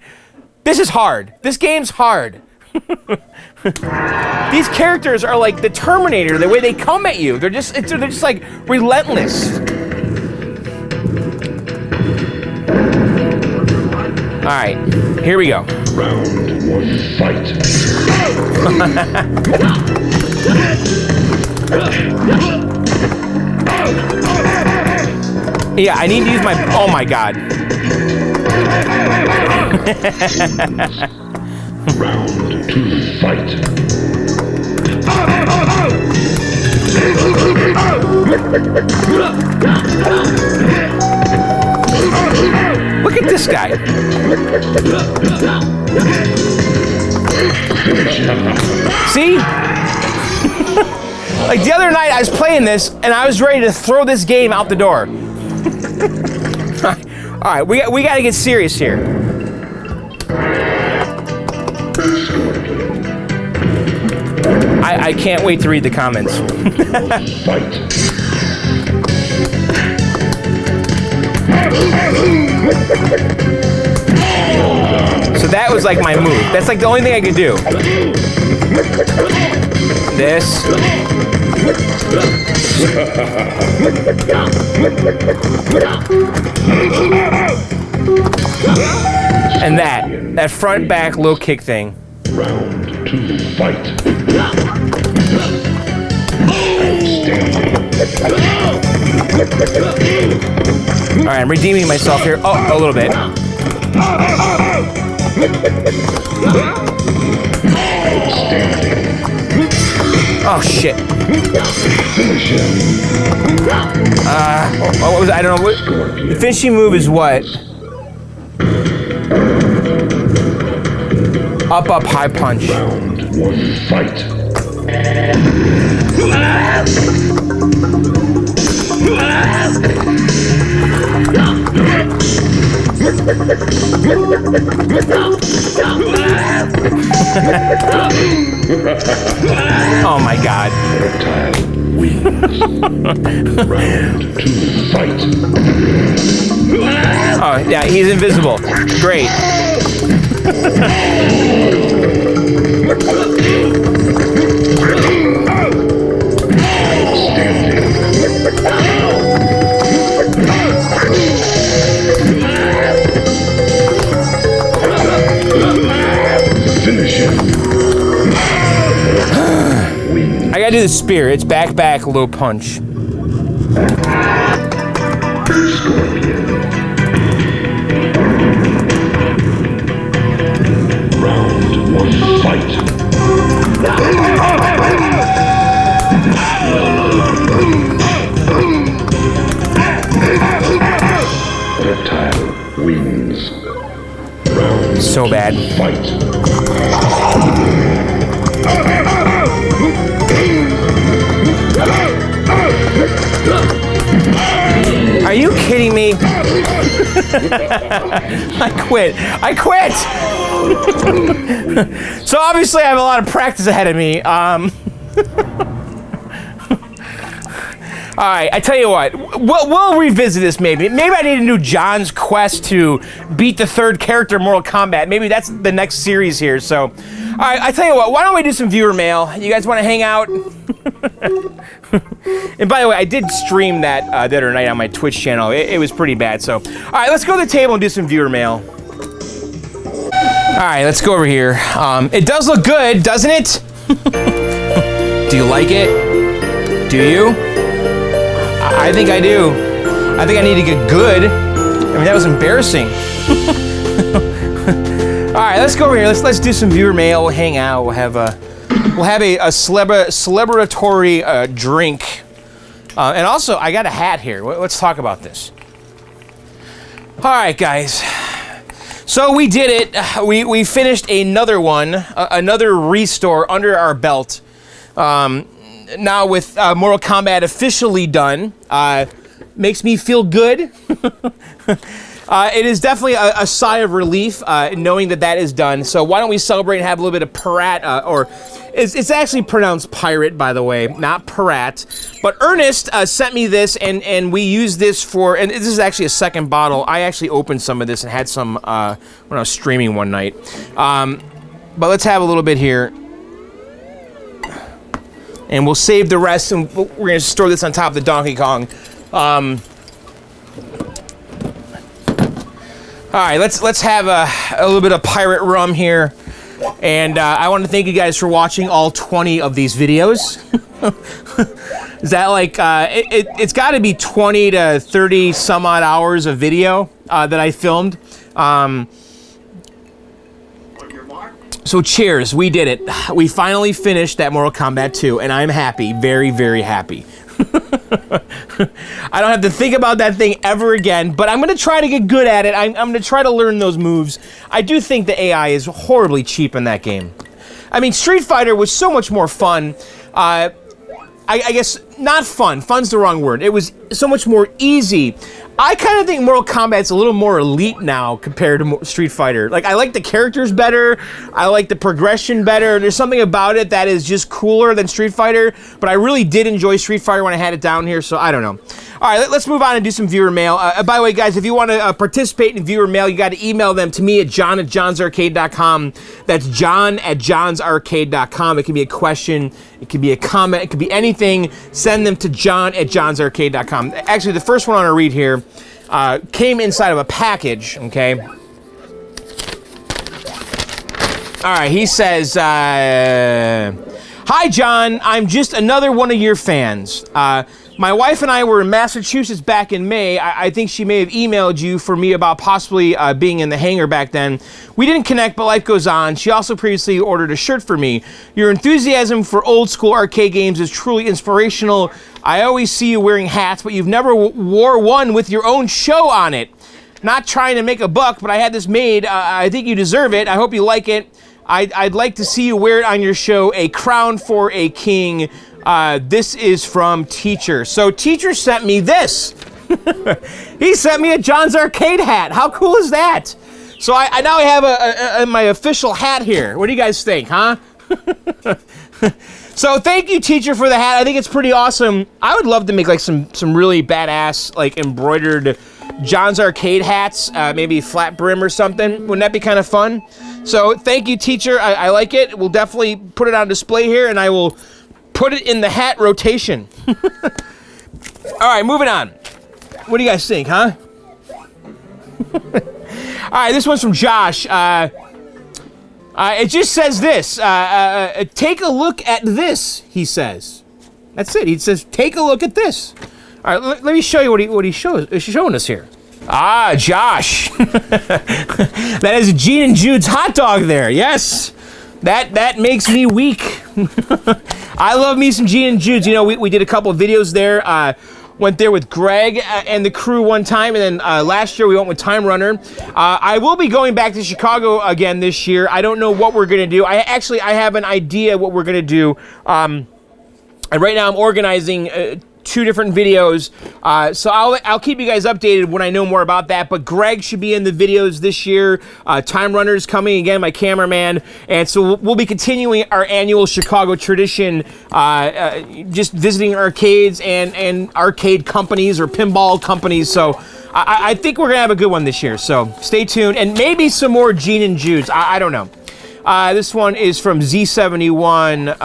A: this is hard. This game's hard. These characters are like the Terminator, the way they come at you. They're just like relentless. All right, here we go.
C: Round one, fight.
A: Yeah, I need to use my, oh my God.
C: Round two, fight.
A: Look at this guy. See? Like the other night I was playing this and I was ready to throw this game out the door. All right, we got to get serious here. I can't wait to read the comments. So that was like my move. That's like the only thing I could do. This. And that front back low kick thing.
C: Round 2, fight.
A: All right, I'm redeeming myself here. Oh, a little bit. Oh shit. What was I don't know. What, the finishing move is what? Up, high punch.
C: Round 1, fight.
A: Oh my god.
C: Reptile wins. Round 2, fight.
A: Oh yeah, he's invisible. Great.
C: Finish him.
A: I gotta do the spear. It's back, low punch.
C: Round 1, fight. Reptile wins. Round
A: So bad.
C: fight.
A: Are you kidding me? I quit. So obviously I have a lot of practice ahead of me. All right, I tell you what, we'll revisit this maybe. Maybe I need to do John's quest to beat the third character in Mortal Kombat. Maybe that's the next series here. So, all right, I tell you what, why don't we do some viewer mail? You guys want to hang out? And by the way, I did stream that the other night on my Twitch channel. It was pretty bad. So, all right, let's go to the table and do some viewer mail. All right, let's go over here. It does look good, doesn't it? Do you like it? Do you? I think I do. I think I need to get good. I mean, that was embarrassing. All right, let's go over here. Let's do some viewer mail. We'll hang out. We'll have a celebratory drink. And also, I got a hat here. Let's talk about this. All right, guys. So we did it. We finished another one, another restore under our belt. Now with Mortal Kombat officially done, makes me feel good. It is definitely a sigh of relief knowing that is done. So why don't we celebrate and have a little bit of Pirat, or it's actually pronounced pirate, by the way, not Pirat. But Ernest sent me this, and we used this for, and this is actually a second bottle. I actually opened some of this and had some when I was streaming one night. But let's have a little bit here. And we'll save the rest, and we're going to store this on top of the Donkey Kong. All right, let's have a little bit of pirate rum here. And I want to thank you guys for watching all 20 of these videos. Is that like, it's got to be 20 to 30 some odd hours of video that I filmed. So cheers, we did it. We finally finished that Mortal Kombat 2, and I'm happy, very, very happy. I don't have to think about that thing ever again, but I'm going to try to get good at it. I'm going to try to learn those moves. I do think the AI is horribly cheap in that game. I mean, Street Fighter was so much more fun. I guess not fun. Fun's the wrong word. It was so much more easy. I kind of think Mortal Kombat's a little more elite now compared to Street Fighter. Like, I like the characters better. I like the progression better. There's something about it that is just cooler than Street Fighter, but I really did enjoy Street Fighter when I had it down here, so I don't know. All right, let's move on and do some viewer mail. By the way, guys, if you want to participate in viewer mail, you got to email them to me at john@johnsarcade.com. That's john@johnsarcade.com. It can be a question, it can be a comment, it could be anything. Send them to john@johnsarcade.com. Actually, the first one I want to read here came inside of a package, okay? All right, he says, Hi, John. I'm just another one of your fans. My wife and I were in Massachusetts back in May. I think she may have emailed you for me about possibly being in the hangar back then. We didn't connect, but life goes on. She also previously ordered a shirt for me. Your enthusiasm for old school arcade games is truly inspirational. I always see you wearing hats, but you've never wore one with your own show on it. Not trying to make a buck, but I had this made. I think you deserve it. I hope you like it. I'd like to see you wear it on your show, A Crown for a King. This is from Teacher. So Teacher sent me this. He sent me a John's Arcade hat. How cool is that? So I now have my official hat here. What do you guys think, huh? So thank you, Teacher, for the hat. I think it's pretty awesome. I would love to make like some really badass like embroidered John's Arcade hats, maybe flat brim or something. Wouldn't that be kind of fun? So thank you, Teacher. I like it. We'll definitely put it on display here, and I will put it in the hat rotation. All right, moving on. What do you guys think, huh? All right, this one's from Josh. It just says this. Take a look at this, he says. That's it. He says, take a look at this. All right, let me show you what he's showing us here. Ah, Josh. That is Gene and Jude's hot dog there. Yes. That makes me weak. I love me some Gene and Jude's. You know, we did a couple of videos there. Went there with Greg and the crew one time, and then last year we went with Time Runner. I will be going back to Chicago again this year. I don't know what we're gonna do. I have an idea what we're gonna do. And right now I'm organizing 2 different videos, so I'll keep you guys updated when I know more about that. But Greg should be in the videos this year. Time Runner's coming again, my cameraman, and so we'll be continuing our annual Chicago tradition, just visiting arcades and arcade companies or pinball companies. So I think we're gonna have a good one this year. So stay tuned, and maybe some more Gene and Jude's. I don't know. This one is from Z71,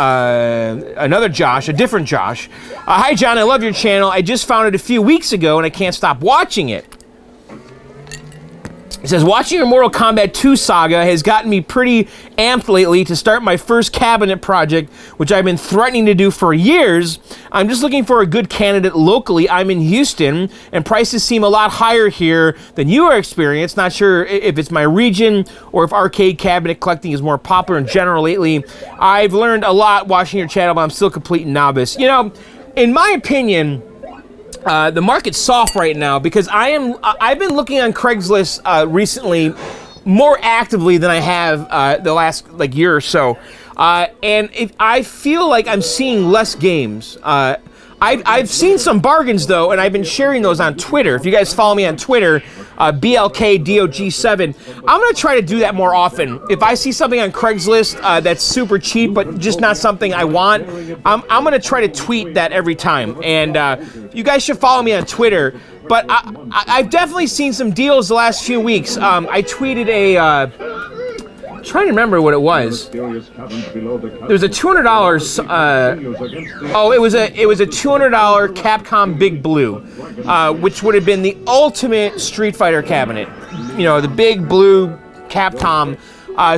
A: another Josh, a different Josh. Hi, John, I love your channel. I just found it a few weeks ago, and I can't stop watching it. It says, watching your Mortal Kombat 2 saga has gotten me pretty amped lately to start my first cabinet project, which I've been threatening to do for years. I'm just looking for a good candidate locally. I'm in Houston, and prices seem a lot higher here than your experience. Not sure if it's my region or if arcade cabinet collecting is more popular in general lately. I've learned a lot watching your channel, but I'm still a complete novice. You know, in my opinion, the market's soft right now because I've been looking on Craigslist recently more actively than I have the last year or so, and I feel like I'm seeing less games. I've seen some bargains though, and I've been sharing those on Twitter. If you guys follow me on Twitter, BLKDOG7, I'm gonna try to do that more often. If I see something on Craigslist that's super cheap but just not something I want, I'm gonna try to tweet that every time. And you guys should follow me on Twitter. But I've definitely seen some deals the last few weeks. I tweeted trying to remember what it was. There was a $200. It was a $200 Capcom Big Blue, which would have been the ultimate Street Fighter cabinet. You know, the big blue Capcom.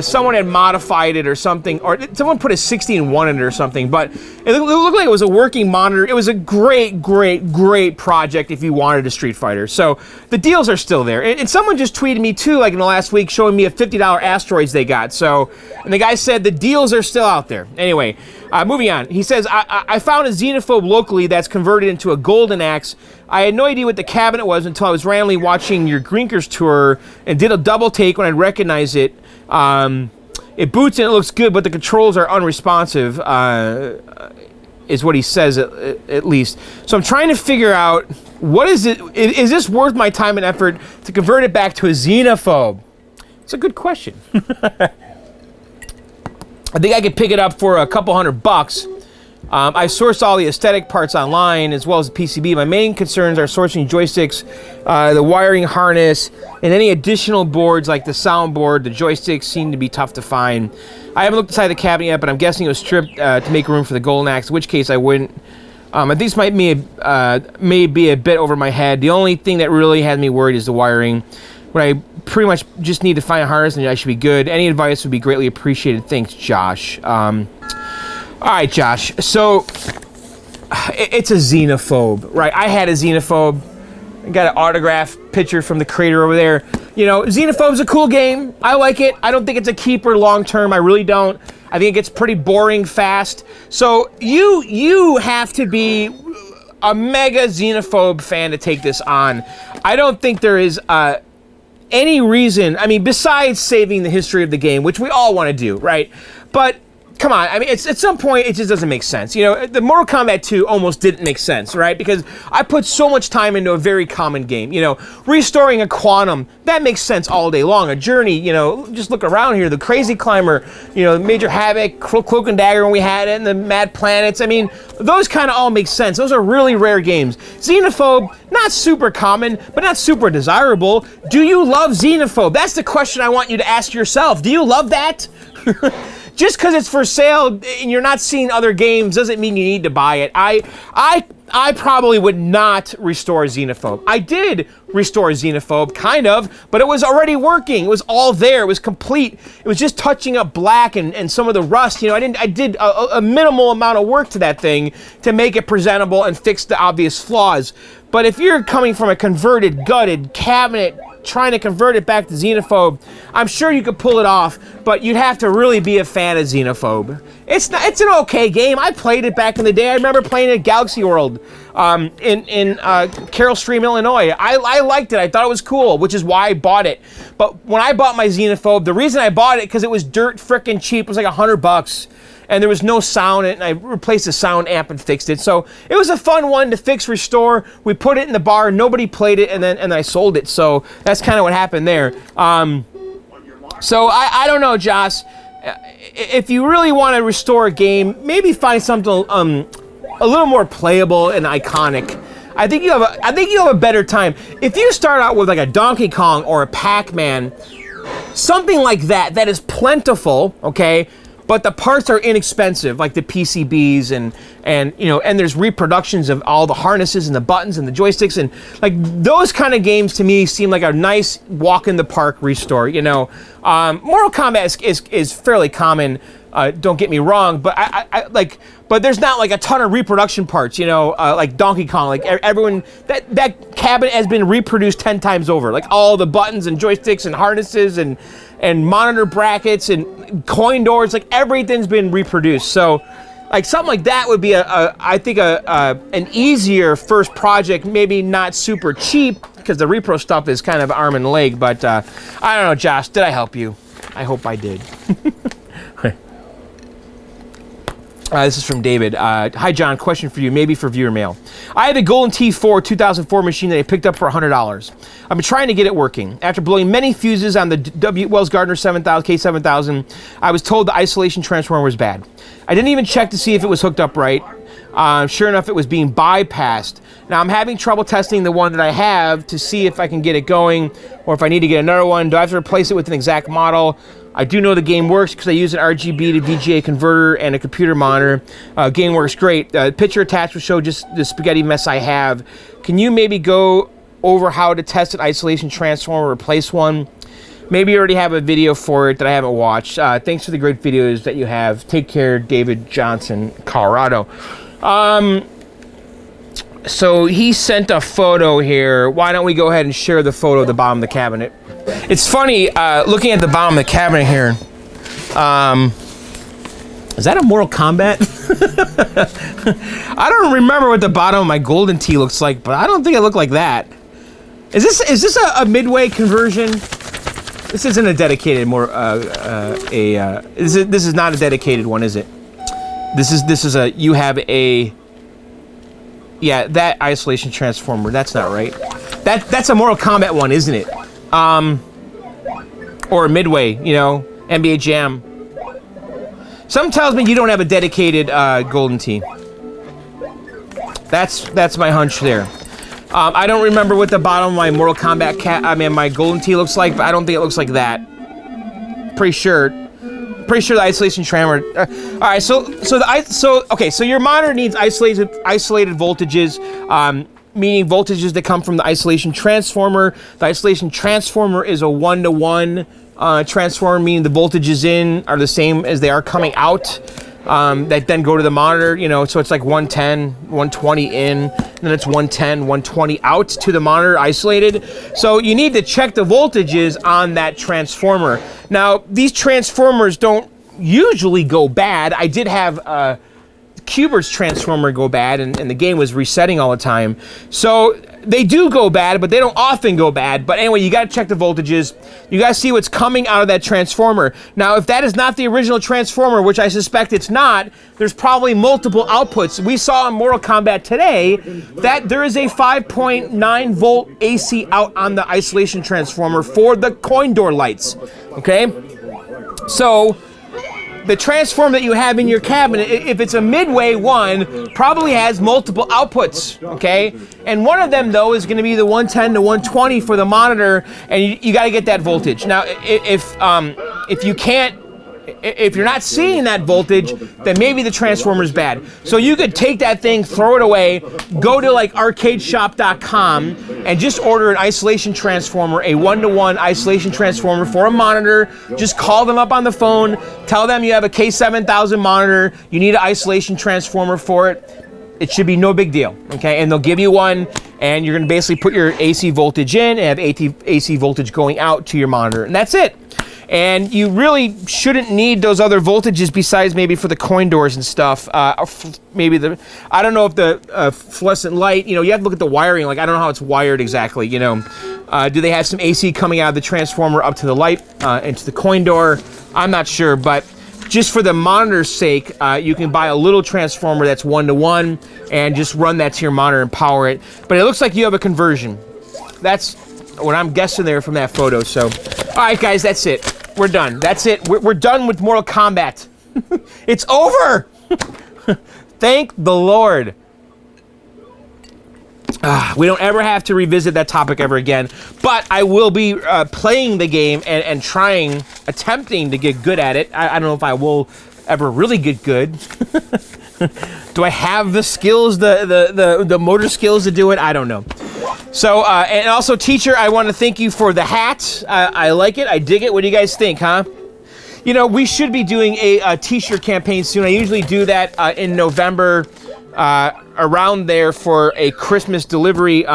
A: Someone had modified it or something, or someone put a 16-1 in it or something, but it looked like it was a working monitor. It was a great, great, great project if you wanted a Street Fighter. So the deals are still there. And someone just tweeted me too, like in the last week, showing me a $50 Asteroids they got. So, and the guy said the deals are still out there. Anyway, moving on. He says, I found a Xenophobe locally that's converted into a Golden Axe. I had no idea what the cabinet was until I was randomly watching your Grinkers tour and did a double take when I recognized it. It boots and it looks good, but the controls are unresponsive. is what he says at least. So I'm trying to figure out, what is it? Is this worth my time and effort to convert it back to a xenophobe? It's a good question. I think I could pick it up for a couple $100. I sourced all the aesthetic parts online as well as the PCB. My main concerns are sourcing joysticks, the wiring harness, and any additional boards like the soundboard. The joysticks seem to be tough to find. I haven't looked inside the cabinet yet, but I'm guessing it was stripped to make room for the golden axe, in which case I wouldn't. I think this might may be a bit over my head. The only thing that really had me worried is the wiring. When I pretty much just need to find a harness and I should be good. Any advice would be greatly appreciated. Thanks, Josh. All right, Josh. So it's a xenophobe, right? I had a xenophobe. I got an autograph picture from the creator over there. You know, Xenophobe's a cool game. I like it. I don't think it's a keeper long term. I really don't. I think it gets pretty boring fast. So you have to be a mega Xenophobe fan to take this on. I don't think there is any reason, I mean, besides saving the history of the game, which we all want to do, right? But come on, I mean, it's at some point, it just doesn't make sense. You know, the Mortal Kombat 2 almost didn't make sense, right? Because I put so much time into a very common game. You know, restoring a quantum, that makes sense all day long. A journey, you know, just look around here. The Crazy Climber, you know, Major Havoc, Cloak and Dagger when we had it, and the Mad Planets. I mean, those kind of all make sense. Those are really rare games. Xenophobe, not super common, but not super desirable. Do you love Xenophobe? That's the question I want you to ask yourself. Do you love that? Just because it's for sale and you're not seeing other games doesn't mean you need to buy it. I probably would not restore Xenophobe. I did restore Xenophobe, kind of, but it was already working. It was all there. It was complete. It was just touching up black and some of the rust. You know, I did a minimal amount of work to that thing to make it presentable and fix the obvious flaws. But if you're coming from a converted, gutted cabinet, trying to convert it back to Xenophobe, I'm sure you could pull it off, but you'd have to really be a fan of Xenophobe. It's an okay game. I played it back in the day. I remember playing it at Galaxy World in Carroll Stream, Illinois. I liked it. I thought it was cool, which is why I bought it. But when I bought my Xenophobe, the reason I bought it because it was dirt frickin' cheap. It was like $100. And there was no sound, and I replaced the sound amp and fixed it. So it was a fun one to fix, restore. We put it in the bar, nobody played it, and then I sold it. So that's kind of what happened there. So I don't know, Josh. If you really want to restore a game, maybe find something a little more playable and iconic. I think you have a better time if you start out with like a Donkey Kong or a Pac-Man, something like that is plentiful, okay? But the parts are inexpensive, like the PCBs and you know, and there's reproductions of all the harnesses and the buttons and the joysticks, and like those kind of games to me seem like a nice walk in the park restore. You know, Mortal Kombat is fairly common. Don't get me wrong, but but there's not like a ton of reproduction parts. You know, like Donkey Kong. Like everyone, that cabinet has been reproduced 10 times over. Like all the buttons and joysticks and harnesses and monitor brackets and coin doors, like everything's been reproduced. So like something like that would be I think an easier first project, maybe not super cheap because the repro stuff is kind of arm and leg, but I don't know, Josh, did I help you? I hope I did. This is from David. Hi, John. Question for you, maybe for viewer mail. I had a Golden T4 2004 machine that I picked up for $100. I've been trying to get it working. After blowing many fuses on the Wells Gardner 7000, K7000, I was told the isolation transformer was bad. I didn't even check to see if it was hooked up right. Sure enough, it was being bypassed. Now, I'm having trouble testing the one that I have to see if I can get it going or if I need to get another one. Do I have to replace it with an exact model? I do know the game works because I use an RGB to VGA converter and a computer monitor. Game works great. Picture attached will show just the spaghetti mess I have. Can you maybe go over how to test an isolation transformer or replace one? Maybe you already have a video for it that I haven't watched. Thanks for the great videos that you have. Take care, David Johnson, Colorado. So he sent a photo here. Why don't we go ahead and share the photo of the bottom of the cabinet? It's funny, looking at the bottom of the cabinet here. Is that a Mortal Kombat? I don't remember what the bottom of my Golden Tee looks like, but I don't think it looked like that. Is this a Midway conversion? This isn't a dedicated this is not a dedicated one, is it? This is a, you have a, yeah, that isolation transformer. That's not right. That's a Mortal Kombat one, isn't it? Or a Midway, you know, NBA Jam. Something tells me you don't have a dedicated golden tee. That's my hunch there. I don't remember what the bottom of my Mortal Kombat my golden tee looks like, but I don't think it looks like that. Pretty sure the isolation transformer. All right, so your monitor needs isolated voltages, meaning voltages that come from the isolation transformer. The isolation transformer is a 1-to-1 transformer, meaning the voltages in are the same as they are coming out. That then go to the monitor, you know, so it's like 110, 120 in, and then it's 110, 120 out to the monitor isolated. So you need to check the voltages on that transformer. Now, these transformers don't usually go bad. I did have Cubert's transformer go bad, and the game was resetting all the time. So they do go bad, but they don't often go bad. But anyway, you got to check the voltages. You got to see what's coming out of that transformer. Now, if that is not the original transformer, which I suspect it's not, there's probably multiple outputs. We saw in Mortal Kombat today that there is a 5.9 volt AC out on the isolation transformer for the coin door lights. Okay? So the transformer that you have in your cabinet, if it's a Midway one, probably has multiple outputs, okay? And one of them, though, is going to be the 110 to 120 for the monitor, and you got to get that voltage. Now, if you can't, if you're not seeing that voltage, then maybe the transformer is bad. So you could take that thing, throw it away, go to like arcadeshop.com and just order an isolation transformer, a 1-to-1 isolation transformer for a monitor. Just call them up on the phone, tell them you have a K7000 monitor, you need an isolation transformer for it. It should be no big deal, okay? And they'll give you one, and you're gonna basically put your AC voltage in and have AC voltage going out to your monitor, and that's it. And you really shouldn't need those other voltages besides maybe for the coin doors and stuff. Maybe I don't know if the fluorescent light, you know, you have to look at the wiring. Like, I don't know how it's wired exactly, you know. Do they have some AC coming out of the transformer up to the light, into the coin door? I'm not sure, but just for the monitor's sake, you can buy a little transformer that's 1-to-1 and just run that to your monitor and power it. But it looks like you have a conversion. That's what I'm guessing there from that photo. So, all right, guys, that's it. We're done. That's it. We're done with Mortal Kombat. It's over. Thank the Lord. We don't ever have to revisit that topic ever again. But I will be playing the game and attempting to get good at it. I don't know if I will ever really get good. Do I have the skills, the motor skills to do it? I don't know. So, and also, teacher, I want to thank you for the hat. I like it. I dig it. What do you guys think, huh? You know, we should be doing a t-shirt campaign soon. I usually do that in November, around there for a Christmas delivery.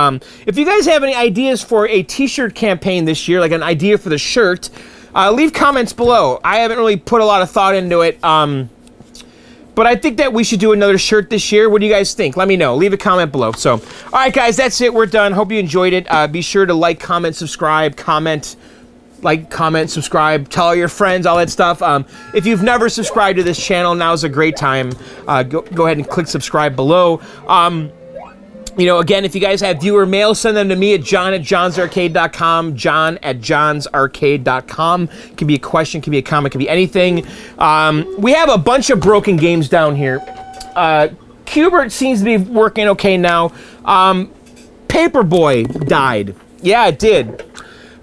A: If you guys have any ideas for a t-shirt campaign this year, like an idea for the shirt, leave comments below. I haven't really put a lot of thought into it. But I think that we should do another shirt this year. What do you guys think? Let me know. Leave a comment below. So, all right, guys, that's it. We're done. Hope you enjoyed it. Be sure to like, comment, subscribe, subscribe, tell all your friends, all that stuff. If you've never subscribed to this channel, now's a great time. Go ahead and click subscribe below. You know, again, if you guys have viewer mail, send them to me at john@johnsarcade.com, john@johnsarcade.com. It can be a question, can be a comment, can be anything. We have a bunch of broken games down here. Cubert seems to be working okay now. Paperboy died. Yeah, it did.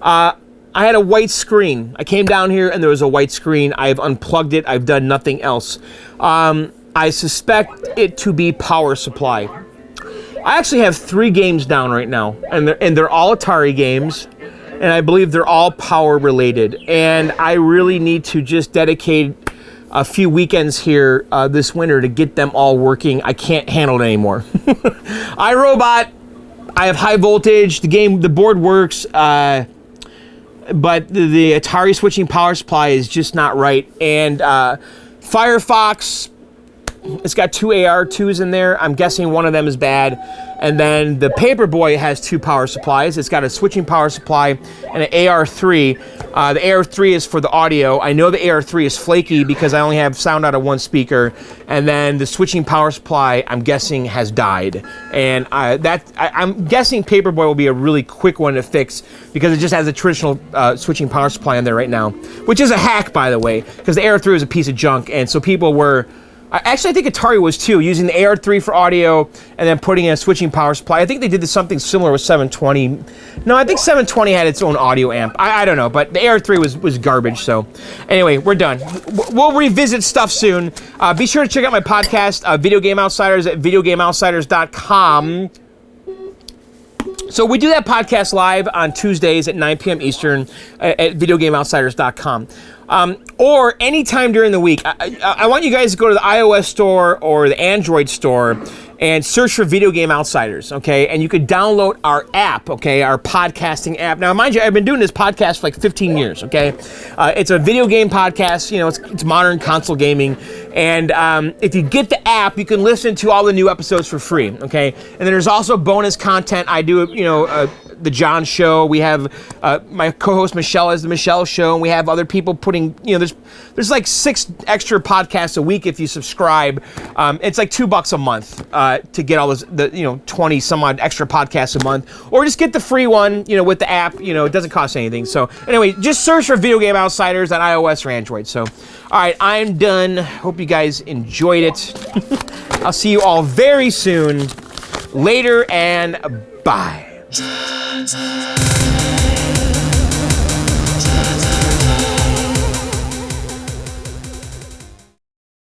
A: I had a white screen. I came down here and there was a white screen. I've unplugged it. I've done nothing else. I suspect it to be power supply. I actually have 3 games down right now, and they're all Atari games, and I believe they're all power related. And I really need to just dedicate a few weekends here this winter to get them all working. I can't handle it anymore. iRobot, I have high voltage. The board works, but the Atari switching power supply is just not right. And Firefox, It's got 2 AR2s in there. I'm guessing one of them is bad. And then the Paperboy has 2 power supplies. It's got a switching power supply and an AR3. The AR3 is for the audio. I know the AR3 is flaky because I only have sound out of 1 speaker. And then the switching power supply, I'm guessing, has died. And I'm guessing Paperboy will be a really quick one to fix because it just has a traditional switching power supply in there right now, which is a hack, by the way, because the AR3 is a piece of junk. And so people were... Actually, I think Atari was too, using the AR3 for audio and then putting in a switching power supply. I think they did something similar with 720. No, I think 720 had its own audio amp. I don't know, but the AR3 was garbage. So anyway, we're done. We'll revisit stuff soon. Be sure to check out my podcast, Video Game Outsiders, at videogameoutsiders.com. So we do that podcast live on Tuesdays at 9 p.m. Eastern at videogameoutsiders.com. Or anytime during the week. I want you guys to go to the iOS store or the Android store and search for Video Game Outsiders, okay? And you could download our app, okay? Our podcasting app. Now, mind you, I've been doing this podcast for like 15 years, okay? It's a video game podcast. You know, it's modern console gaming. And if you get the app, you can listen to all the new episodes for free, okay? And then there's also bonus content. I do, the John Show. We have my co-host Michelle has the Michelle Show, and we have other people putting, there's like 6 extra podcasts a week if you subscribe. It's like $2 a month to get all those, 20 some odd extra podcasts a month, or just get the free one, with the app. It doesn't cost anything. So anyway, just search for Video Game Outsiders on iOS or Android. So, all right, I'm done. Hope you guys enjoyed it. I'll see you all very soon. Later and bye.